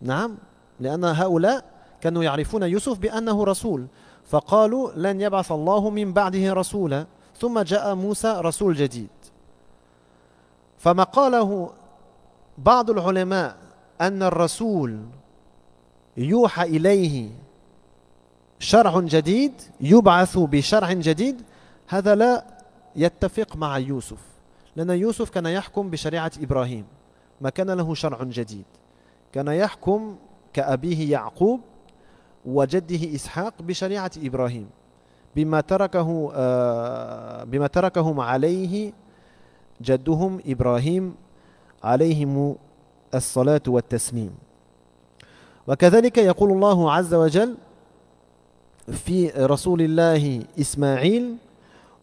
نعم، لأن هؤلاء كانوا يعرفون يوسف بأنه رسول، فقالوا لن يبعث الله من بعده رسولا، ثم جاء موسى رسول جديد. فما قاله بعض العلماء أن الرسول يوحى إليه شرع جديد، يبعث بشرع جديد، هذا لا يتفق مع يوسف، لأن يوسف كان يحكم بشريعة إبراهيم، ما كان له شرع جديد، كان يحكم كأبيه يعقوب وجده إسحاق بشريعة إبراهيم، بما تركهم عليه جدهم إبراهيم عليهم الصلاة والتسليم. وكذلك يقول الله عز وجل في رسول الله إسماعيل: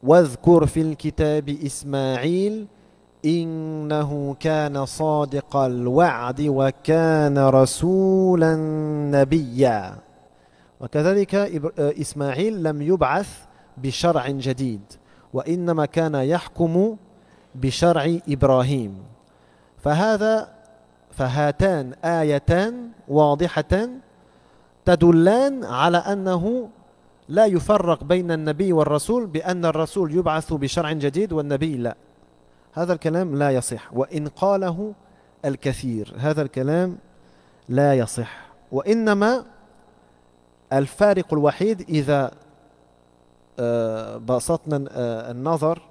واذكر في الكتاب إسماعيل إنه كان صادق الوعد وكان رسولا نبيا. وكذلك إسماعيل لم يبعث بشرع جديد، وإنما كان يحكم بشرع إبراهيم. فهاتان آيتان واضحتان تدلان على أنه لا يفرق بين النبي والرسول، بأن الرسول يبعث بشرع جديد والنبي لا. هذا الكلام لا يصح، وإن قاله الكثير هذا الكلام لا يصح. وإنما الفارق الوحيد إذا بسطنا النظر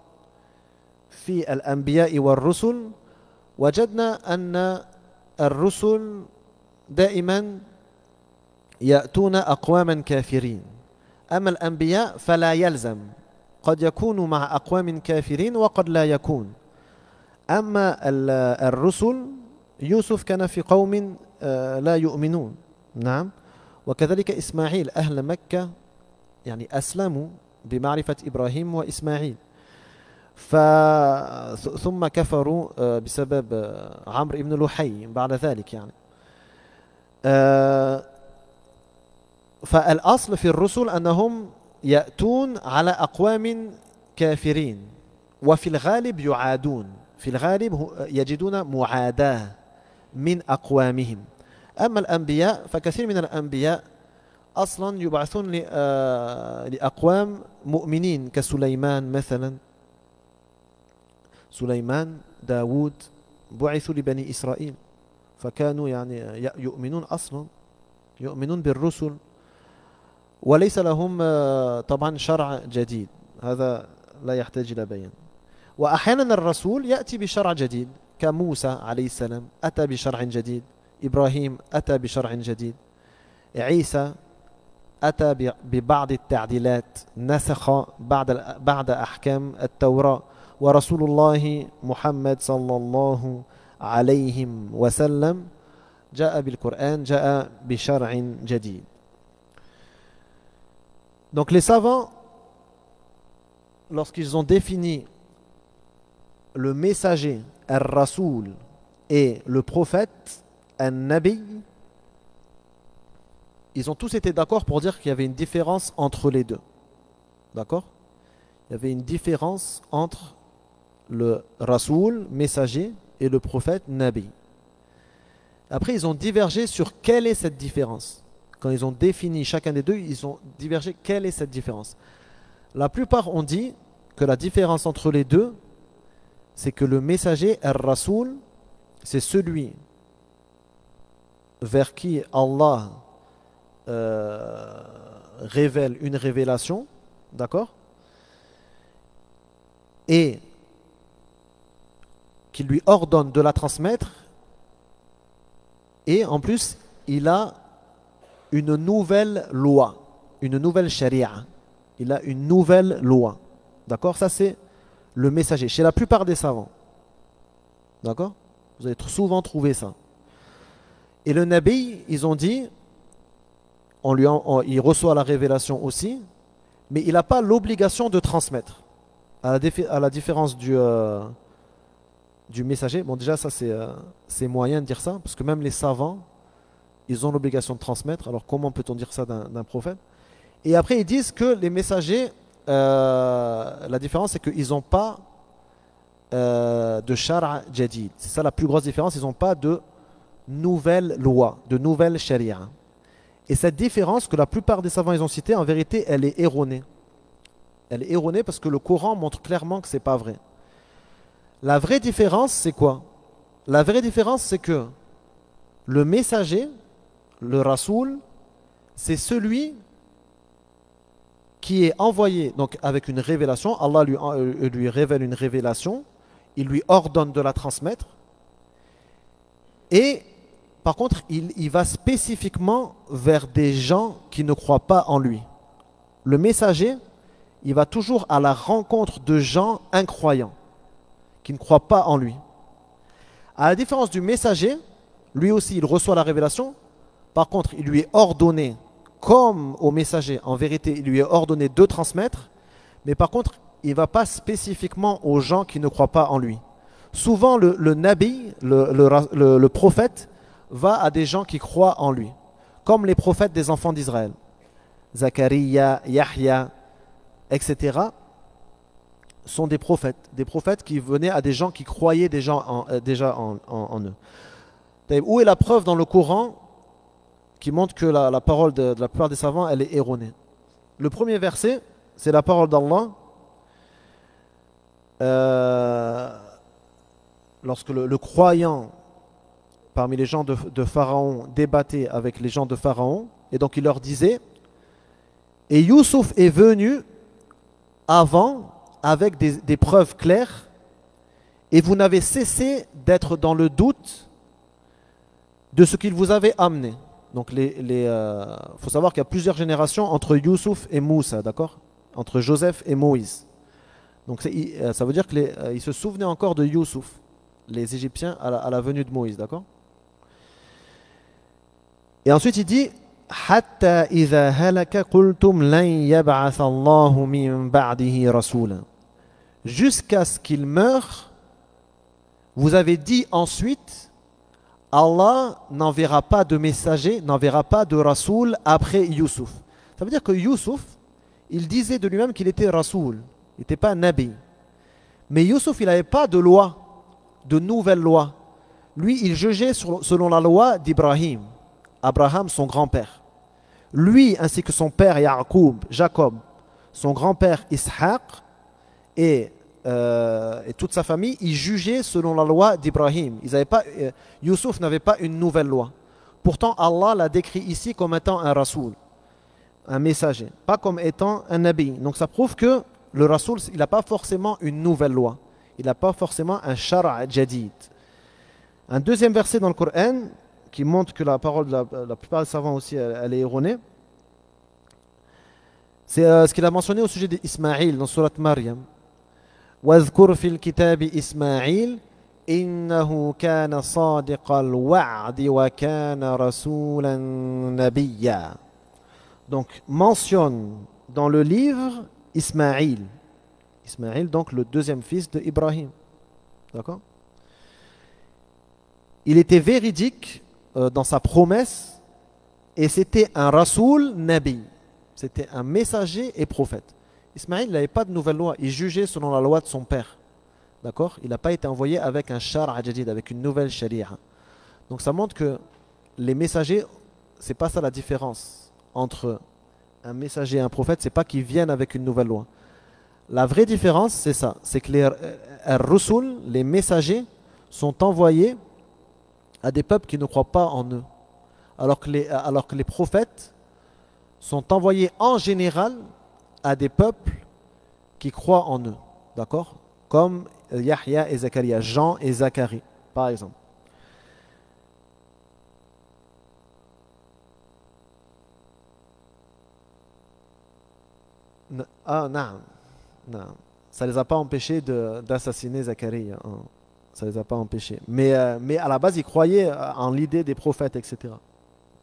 في الأنبياء والرسل، وجدنا أن الرسل دائما يأتون أقواما كافرين، أما الأنبياء فلا يلزم، قد يكون مع أقوام كافرين وقد لا يكون. أما الرسل، يوسف كان في قوم لا يؤمنون. نعم. وكذلك إسماعيل، أهل مكة يعني أسلموا بمعرفة إبراهيم وإسماعيل، ثم كفروا بسبب عمرو بن لحي بعد ذلك يعني. فالأصل في الرسل أنهم يأتون على أقوام كافرين، وفي الغالب يعادون، في الغالب يجدون معاداة من أقوامهم. أما الأنبياء فكثير من الأنبياء أصلا يبعثون لأقوام مؤمنين، كسليمان مثلا. سليمان، داود بعثوا لبني إسرائيل، فكانوا يعني يؤمنون أصلا، يؤمنون بالرسل، وليس لهم طبعا شرع جديد، هذا لا يحتاج إلى بيان. وأحيانا الرسول يأتي بشرع جديد، كموسى عليه السلام أتى بشرع جديد، إبراهيم أتى بشرع جديد، عيسى أتى ببعض التعديلات، نسخ بعد أحكام التوراة. ورسول الله محمد صلى الله عليه وسلم جاء بالقرآن، جاء بشرع جديد. Donc les savants, lorsqu'ils ont défini le messager, al-Rasoul, et le prophète, al-Nabi, ils ont tous été d'accord pour dire qu'il y avait une différence entre les deux. D'accord? Il y avait une différence entre le Rasoul, messager, et le prophète, Nabi. Après, ils ont divergé sur quelle est cette différence. Quand ils ont défini chacun des deux, ils ont divergé quelle est cette différence. La plupart ont dit que la différence entre les deux, c'est que le messager, al-Rasoul, c'est celui vers qui Allah révèle une révélation, d'accord, et qui lui ordonne de la transmettre, et en plus il a une nouvelle loi, une nouvelle sharia. Il a une nouvelle loi. D'accord? Ça, c'est le messager. Chez la plupart des savants. D'accord? Vous allez souvent trouver ça. Et le Nabi, ils ont dit, il reçoit la révélation aussi, mais il n'a pas l'obligation de transmettre. À la différence du messager. Bon, déjà, ça, c'est moyen de dire ça, parce que même les savants, ils ont l'obligation de transmettre. Alors, comment peut-on dire ça d'un prophète? Et après, ils disent que les messagers, la différence, c'est qu'ils n'ont pas de shara jadid. C'est ça la plus grosse différence. Ils n'ont pas de nouvelle loi, de nouvelle sharia. Et cette différence que la plupart des savants ils ont citée, en vérité, elle est erronée. Elle est erronée parce que le Coran montre clairement que ce n'est pas vrai. La vraie différence, c'est quoi? La vraie différence, c'est que le messager, le rasoul, c'est celui qui est envoyé donc avec une révélation. Allah lui révèle une révélation, il lui ordonne de la transmettre. Et par contre, il va spécifiquement vers des gens qui ne croient pas en lui. Le messager, il va toujours à la rencontre de gens incroyants, qui ne croient pas en lui. À la différence du messager, lui aussi, il reçoit la révélation. Par contre, il lui est ordonné, comme au messager, en vérité, il lui est ordonné de transmettre. Mais par contre, il ne va pas spécifiquement aux gens qui ne croient pas en lui. Souvent, le nabi, le prophète, va à des gens qui croient en lui. Comme les prophètes des enfants d'Israël. Zachariah, Yahya, etc. sont des prophètes qui venaient à des gens qui croyaient déjà en eux. Où est la preuve dans le Coran qui montre que la parole de la plupart des savants, elle est erronée? Le premier verset, c'est la parole d'Allah. Lorsque le croyant parmi les gens de Pharaon débattait avec les gens de Pharaon, et donc il leur disait, et Youssouf est venu avant avec des preuves claires, et vous n'avez cessé d'être dans le doute de ce qu'il vous avait amené. Donc faut savoir qu'il y a plusieurs générations entre Youssouf et Moussa, d'accord? Entre Joseph et Moïse. Donc ça veut dire qu'ils se souvenaient encore de Youssouf, les Égyptiens, à la venue de Moïse, d'accord? Et ensuite il dit Hatta idha halaka qultum lan yab'ath Allahu min ba'dihi rasula. Jusqu'à ce qu'il meure, vous avez dit ensuite Allah n'enverra pas de messager, n'enverra pas de rasoul après Youssouf. Ça veut dire que Youssouf, il disait de lui-même qu'il était rasoul, il n'était pas un nabi. Mais Youssouf, il n'avait pas de loi, de nouvelle loi. Lui, il jugeait selon la loi d'Ibrahim, Abraham, son grand-père. Lui, ainsi que son père Jacob, son grand-père Ishaq et toute sa famille, ils jugeaient selon la loi d'Ibrahim. Youssouf n'avait pas une nouvelle loi. Pourtant, Allah l'a décrit ici comme étant un rasoul, un messager, pas comme étant un nabi. Donc ça prouve que le rasoul, il n'a pas forcément une nouvelle loi. Il n'a pas forcément un shara' jadid. Un deuxième verset dans le Coran qui montre que la parole de la plupart des savants aussi, elle est erronée. C'est ce qu'il a mentionné au sujet d'Ismaïl dans Surat Maryam. وَاذْكُرْ فِي الْكِتَابِ إِسْمَاعِيلَ إِنَّهُ كَانَ صَادِقَ الْوَعْدِ وَكَانَ رَسُولًا نَبِيًّا. Donc mentionne dans le livre Ismaïl. Ismaïl, donc le deuxième fils d'Ibrahim. D'accord? Il était véridique dans sa promesse et c'était un rasoul nabi. C'était un messager et prophète. Ismaïl n'avait pas de nouvelle loi. Il jugeait selon la loi de son père. D'accord? Il n'a pas été envoyé avec un shara' jadid, avec une nouvelle sharia. Donc ça montre que les messagers, c'est pas ça la différence entre un messager et un prophète, c'est pas qu'ils viennent avec une nouvelle loi. La vraie différence, c'est ça. C'est que les rusul, les messagers, sont envoyés à des peuples qui ne croient pas en eux. Alors que les prophètes sont envoyés en général à des peuples qui croient en eux. D'accord? Comme Yahya et Zakaria, Jean et Zacharie, par exemple. Ah, non, non. Ça les a pas empêchés d'assassiner Zacharie, hein. Ça les a pas empêchés. Mais à la base, ils croyaient en l'idée des prophètes, etc.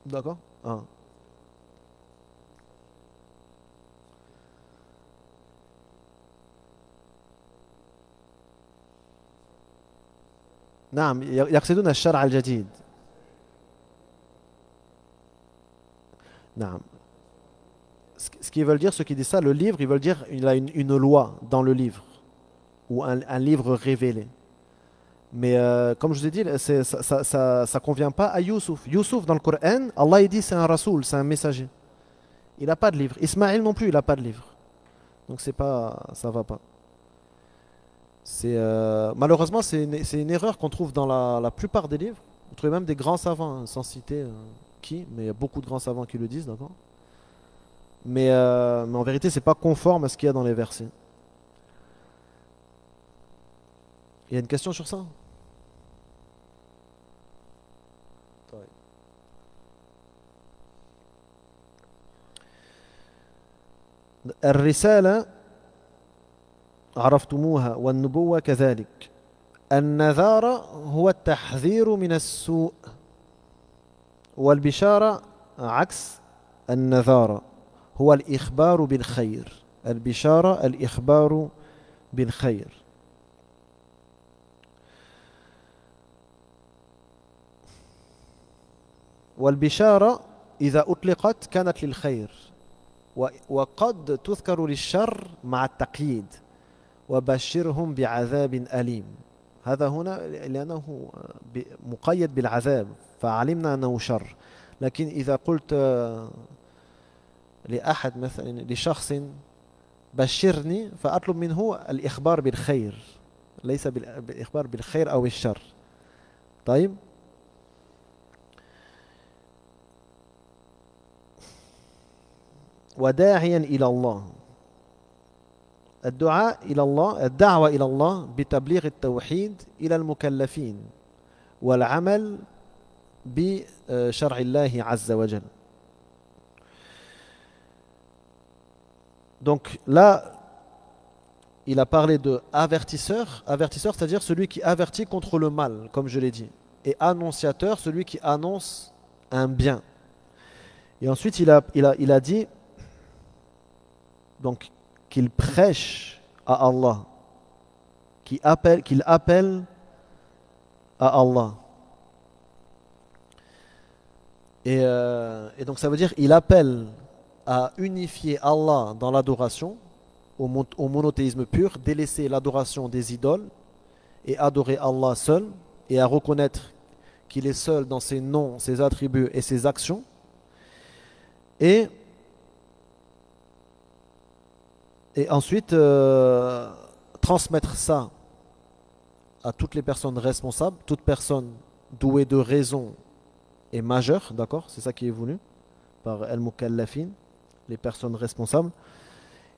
D'accord? Ah. نعم يقصدون الشرع الجديد. نعم. Ce qu'ils veulent dire, ceux qui disent ça, le livre, ils veulent dire il a une loi dans le livre, ou un livre révélé. Mais comme je vous ai dit, ça convient pas à Youssouf. Youssouf, dans le Coran, Allah il dit c'est un rasoul, c'est un messager. Il n'a pas de livre. Ismaël non plus, il n'a pas de livre. Donc c'est pas, ça va pas. Malheureusement, c'est une erreur qu'on trouve dans la plupart des livres. Vous trouvez même des grands savants, hein, sans citer qui, mais il y a beaucoup de grands savants qui le disent, d'accord? Mais en vérité, c'est pas conforme à ce qu'il y a dans les versets. Il y a une question sur ça? الرسالة عرفتموها والنبوة كذلك. النذار هو التحذير من السوء والبشارة عكس النذارة هو الإخبار بالخير. البشارة الإخبار بالخير. والبشارة إذا أطلقت كانت للخير وقد تذكر للشر مع التقييد وبشرهم بعذاب أليم. هذا هنا لأنه مقيد بالعذاب فعلمنا أنه شر. لكن إذا قلت لأحد مثلا لشخص بشرني فأطلب منه الإخبار بالخير ليس بالإخبار بالخير أو الشر. طيب وداعيا إلى الله. الدعاء إلى الله الدعوة إلى الله بتبليغ التوحيد إلى المكلفين والعمل بشرع الله عز وجل. Donc là, il a parlé de avertisseur. Avertisseur, c'est-à-dire celui qui avertit contre le mal, comme je l'ai dit. Et annonciateur, celui qui annonce un bien. Et ensuite, il a dit donc qu'il prêche à Allah, qu'il appelle à Allah. Et donc ça veut dire il appelle à unifier Allah dans l'adoration, au monothéisme pur, délaisser l'adoration des idoles et adorer Allah seul, et à reconnaître qu'il est seul dans ses noms, ses attributs et ses actions. Et ensuite transmettre ça à toutes les personnes responsables, toute personne douée de raison et majeure, d'accord? C'est ça qui est voulu par al-mukallafin, les personnes responsables,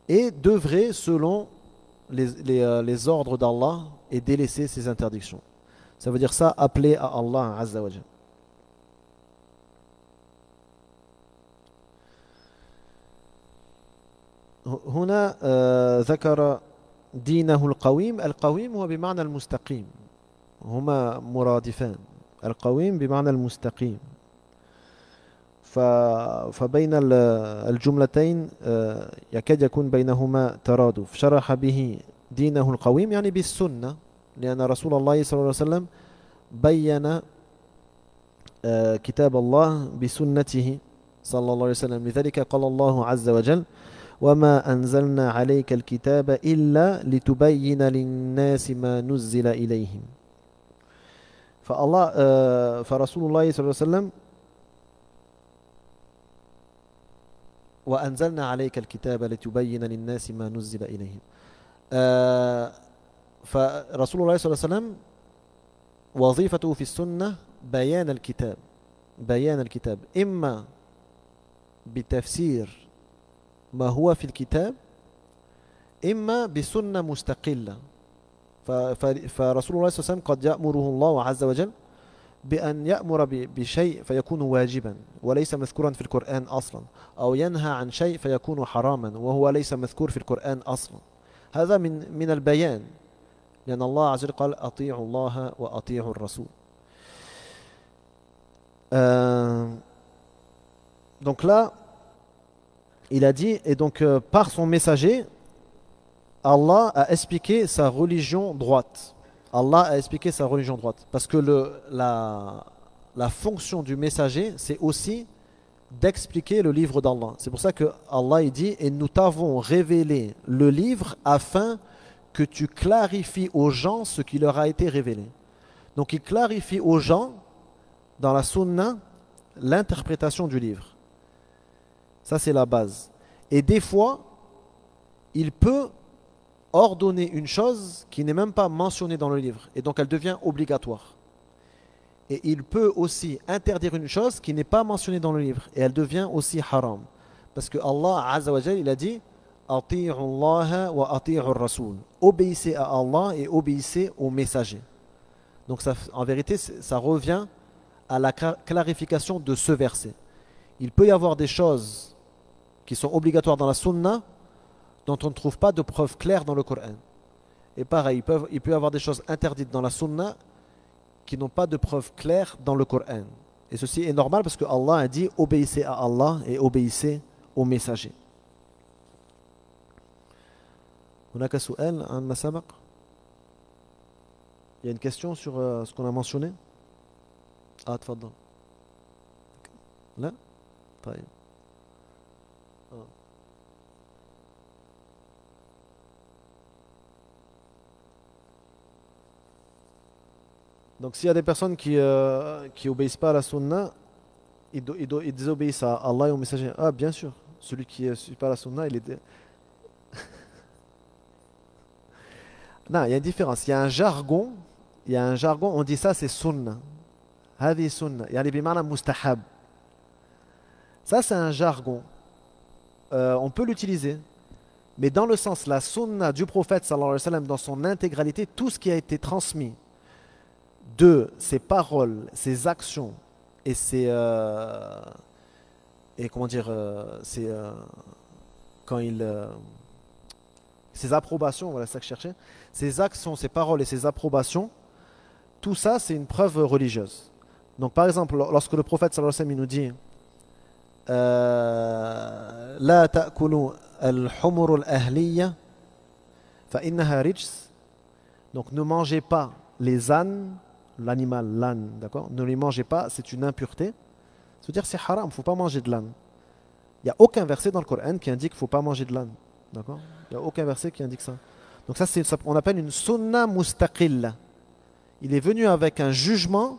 et d'œuvrer selon les ordres d'Allah et délaisser ses interdictions. Ça veut dire ça, appeler à Allah Azza wa Jal. هنا ذكر دينه القويم. القويم هو بمعنى المستقيم، هما مرادفان. القويم بمعنى المستقيم. فبين الجملتين يكاد يكون بينهما ترادف. شرح به دينه القويم يعني بالسنة، لأن رسول الله صلى الله عليه وسلم بين كتاب الله بسنته صلى الله عليه وسلم. لذلك قال الله عز وجل وما أنزلنا عليك الكتاب إلا لتبين للناس ما نزل إليهم. فرسول الله صلى الله عليه وسلم وأنزلنا عليك الكتاب لتبين للناس ما نزل إليهم. فرسول الله صلى الله عليه وسلم وظيفته في السنة بيان الكتاب، بيان الكتاب إما بتفسير ما هو في الكتاب إما بسنة مستقلة. فرسول الله صلى الله عليه وسلم قد يأمره الله عز وجل بأن يأمر بشيء فيكون واجبا وليس مذكورا في القرآن أصلا، أو ينهى عن شيء فيكون حراما وهو ليس مذكور في القرآن أصلا. هذا من البيان، لأن الله عز وجل قال أطيعوا الله وأطيعوا الرسول. Donc là, il a dit, et donc par son messager, Allah a expliqué sa religion droite. Allah a expliqué sa religion droite. Parce que la fonction du messager, c'est aussi d'expliquer le livre d'Allah. C'est pour ça que Allah il dit, et nous t'avons révélé le livre afin que tu clarifies aux gens ce qui leur a été révélé. Donc il clarifie aux gens, dans la sunna, l'interprétation du livre. Ça c'est la base. Et des fois, il peut ordonner une chose qui n'est même pas mentionnée dans le livre, et donc elle devient obligatoire. Et il peut aussi interdire une chose qui n'est pas mentionnée dans le livre, et elle devient aussi haram. Parce que Allah Azza wa Jal, il a dit Ati'u Allah wa ati'u Rasul. Obéissez à Allah et obéissez au messager. Donc ça, en vérité, ça revient à la clarification de ce verset. Il peut y avoir des choses qui sont obligatoires dans la sunna dont on ne trouve pas de preuve claire dans le Coran. Et pareil, il peut y avoir des choses interdites dans la sunna qui n'ont pas de preuve claire dans le Coran. Et ceci est normal parce que Allah a dit obéissez à Allah et obéissez au messager. هناك سؤال عن ما سبق؟ Il y a une question sur ce qu'on a mentionné? تفضل. لا؟ طيب. Donc s'il y a des personnes qui obéissent pas à la sunna, ils désobéissent à Allah et au messager. Ah bien sûr, celui qui ne suit pas la sunna, il est... Non, il y a une différence. Il y a un jargon, on dit ça c'est sunna. Hadi sunna, yani bimana mustahab. Ça c'est un jargon. On peut l'utiliser. Mais dans le sens, la sunna du prophète sallallahu alayhi wa sallam, dans son intégralité, tout ce qui a été transmis de ses paroles, ses actions et ses ses approbations, voilà ça que je cherchais, ses actions, ses paroles et ses approbations, tout ça c'est une preuve religieuse. Donc par exemple, lorsque le prophète sallallahu alayhi wa sallam nous dit La ta'kulu al-humur al-ahliya fa innaha rijs, donc ne mangez pas les ânes, l'animal, l'âne, d'accord? Ne les mangez pas, c'est une impureté. Ça veut dire c'est haram, il ne faut pas manger de l'âne. Il n'y a aucun verset dans le Coran qui indique qu'il ne faut pas manger de l'âne. D'accord? Il n'y a aucun verset qui indique ça. Donc ça, on appelle une sunna mustaqilla. Il est venu avec un jugement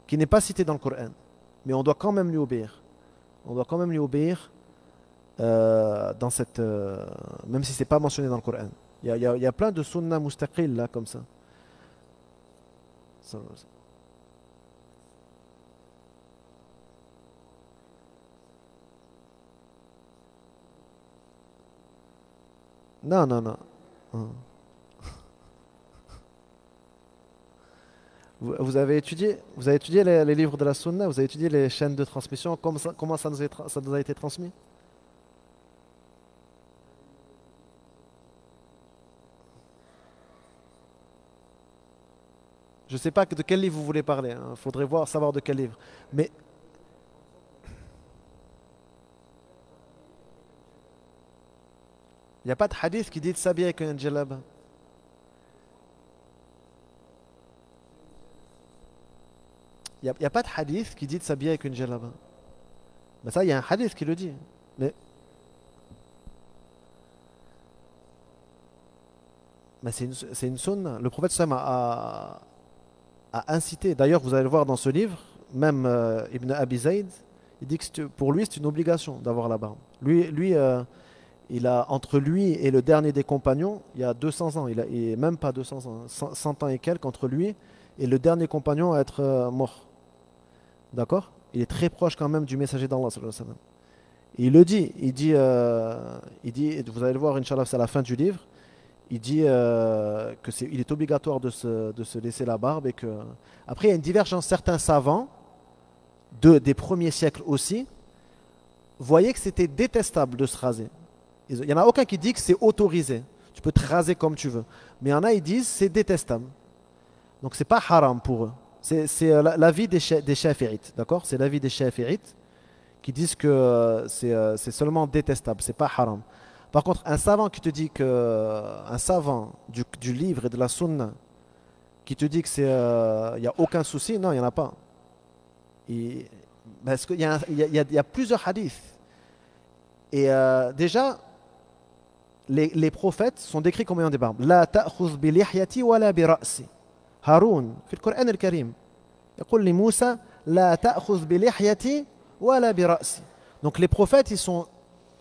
qui n'est pas cité dans le Coran. Mais on doit quand même lui obéir. On doit quand même lui obéir dans cette, même si ce n'est pas mentionné dans le Coran. Il y a plein de sunna mustaqilla comme ça. Non, non, non. Vous avez étudié les livres de la Sunna, vous avez étudié les chaînes de transmission, comment ça nous a été transmis? Je ne sais pas de quel livre vous voulez parler, il faudrait savoir de quel livre. Mais il n'y a pas de hadith qui dit de s'habiller avec un djellaba. Il n'y a pas de hadith qui dit de s'habiller avec une djellaba. Mais ça, il y a un hadith qui le dit. Mais c'est une sunna. Le prophète sallam a incité. D'ailleurs, vous allez le voir dans ce livre, même Ibn Abi Zayd, il dit que pour lui, c'est une obligation d'avoir la barbe. Lui il a, entre lui et le dernier des compagnons, il y a 200 ans, il même pas 200 ans, 100 ans et quelques entre lui et le dernier compagnon à être mort. D'accord? Il est très proche quand même du messager d'Allah sallallahu alayhi wa sallam. Et il le dit, il dit, vous allez le voir, Inch'Allah, c'est à la fin du livre, Il dit il est obligatoire de se laisser la barbe et que. Après, il y a une divergence. Certains savants, des premiers siècles aussi, voyaient que c'était détestable de se raser. Il n'y en a aucun qui dit que c'est autorisé. Tu peux te raser comme tu veux. Mais il y en a, ils disent c'est détestable. Donc c'est pas haram pour eux. C'est l'avis des shafi'ites, d'accord? C'est l'avis des shafi'ites qui disent que c'est seulement détestable, c'est pas haram. Par contre, un savant qui te dit que un savant du livre et de la sunna qui te dit que il y a aucun souci, non, il y en a pas. Parce qu'il y a plusieurs hadiths. Et déjà, les prophètes sont décrits comme ayant des barbes. La ta'khudh bi lihyati wa la bi ra'si. Haroun, في القرآن الكريم يقول لموسى لا تأخذ بلحيتي ولا برأسي. Donc les prophètes, ils sont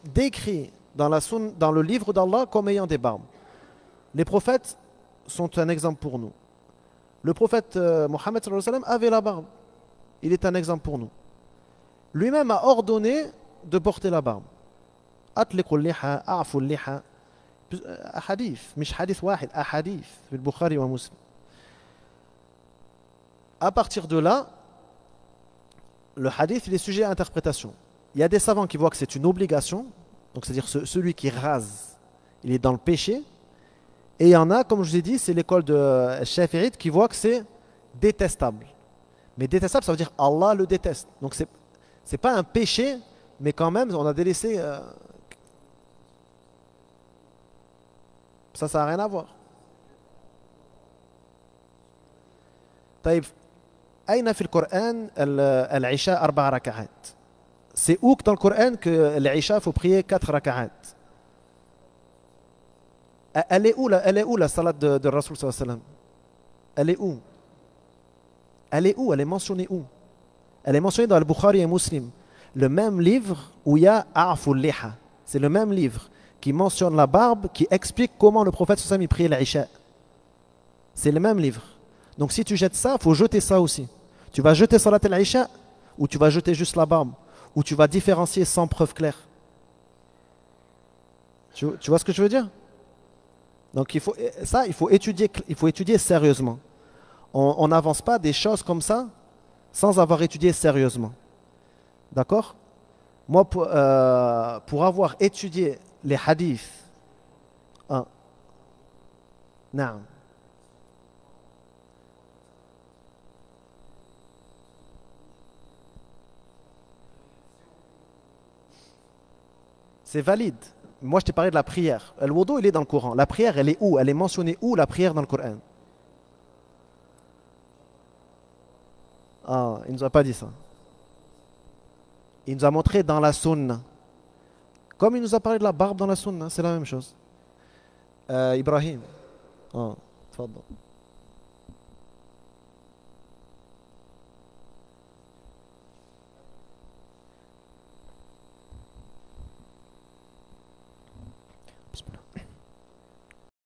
décrits dans le livre d'Allah comme ayant des barbes. Les prophètes sont un exemple pour nous. Le prophète Mohammed sallallahu alayhi wa sallam avait la barbe. Il est un exemple pour nous. Lui-même a ordonné de porter la barbe. أطلقوا اللحى أعفوا اللحى. أحاديث مش حديث واحد أحاديث في البخاري ومسلم. À partir de là, le hadith il est sujet à interprétation. Il y a des savants qui voient que c'est une obligation, donc c'est-à-dire celui qui rase, il est dans le péché. Et il y en a, comme je vous ai dit, c'est l'école de Shafi'ite qui voit que c'est détestable. Mais détestable, ça veut dire Allah le déteste. Donc c'est pas un péché, mais quand même, on a délaissé. Ça n'a rien à voir. طيب أين في القرآن العشاء 4 ركعات؟ C'est où que dans le Coran que l'Isha faut prier 4 raka'at? Elle est où la salat de Rasul sallallahu alayhi wa sallam? Elle est où? Elle est où? Elle est mentionnée où? Elle est mentionnée dans le Bukhari et Muslim. Le même livre où il y a A'ful Liha. C'est le même livre qui mentionne la barbe, qui explique comment le prophète sallallahu alayhi wa sallam priait l'Isha. C'est le même livre. Donc si tu jettes ça, il faut jeter ça aussi. Tu vas jeter salat al-Isha ou tu vas jeter juste la barbe ou tu vas différencier sans preuve claire. Tu vois ce que je veux dire? Donc il faut étudier sérieusement. On n'avance pas des choses comme ça sans avoir étudié sérieusement. D'accord? Moi, pour avoir étudié les hadiths, non. C'est valide. Moi, je t'ai parlé de la prière. Le wudu, il est dans le Coran. La prière, elle est où? Elle est mentionnée où, la prière, dans le Coran? Ah, il ne nous a pas dit ça. Il nous a montré dans la sunna. Comme il nous a parlé de la barbe dans la sunna, c'est la même chose. Ibrahim. Ah, tfadal.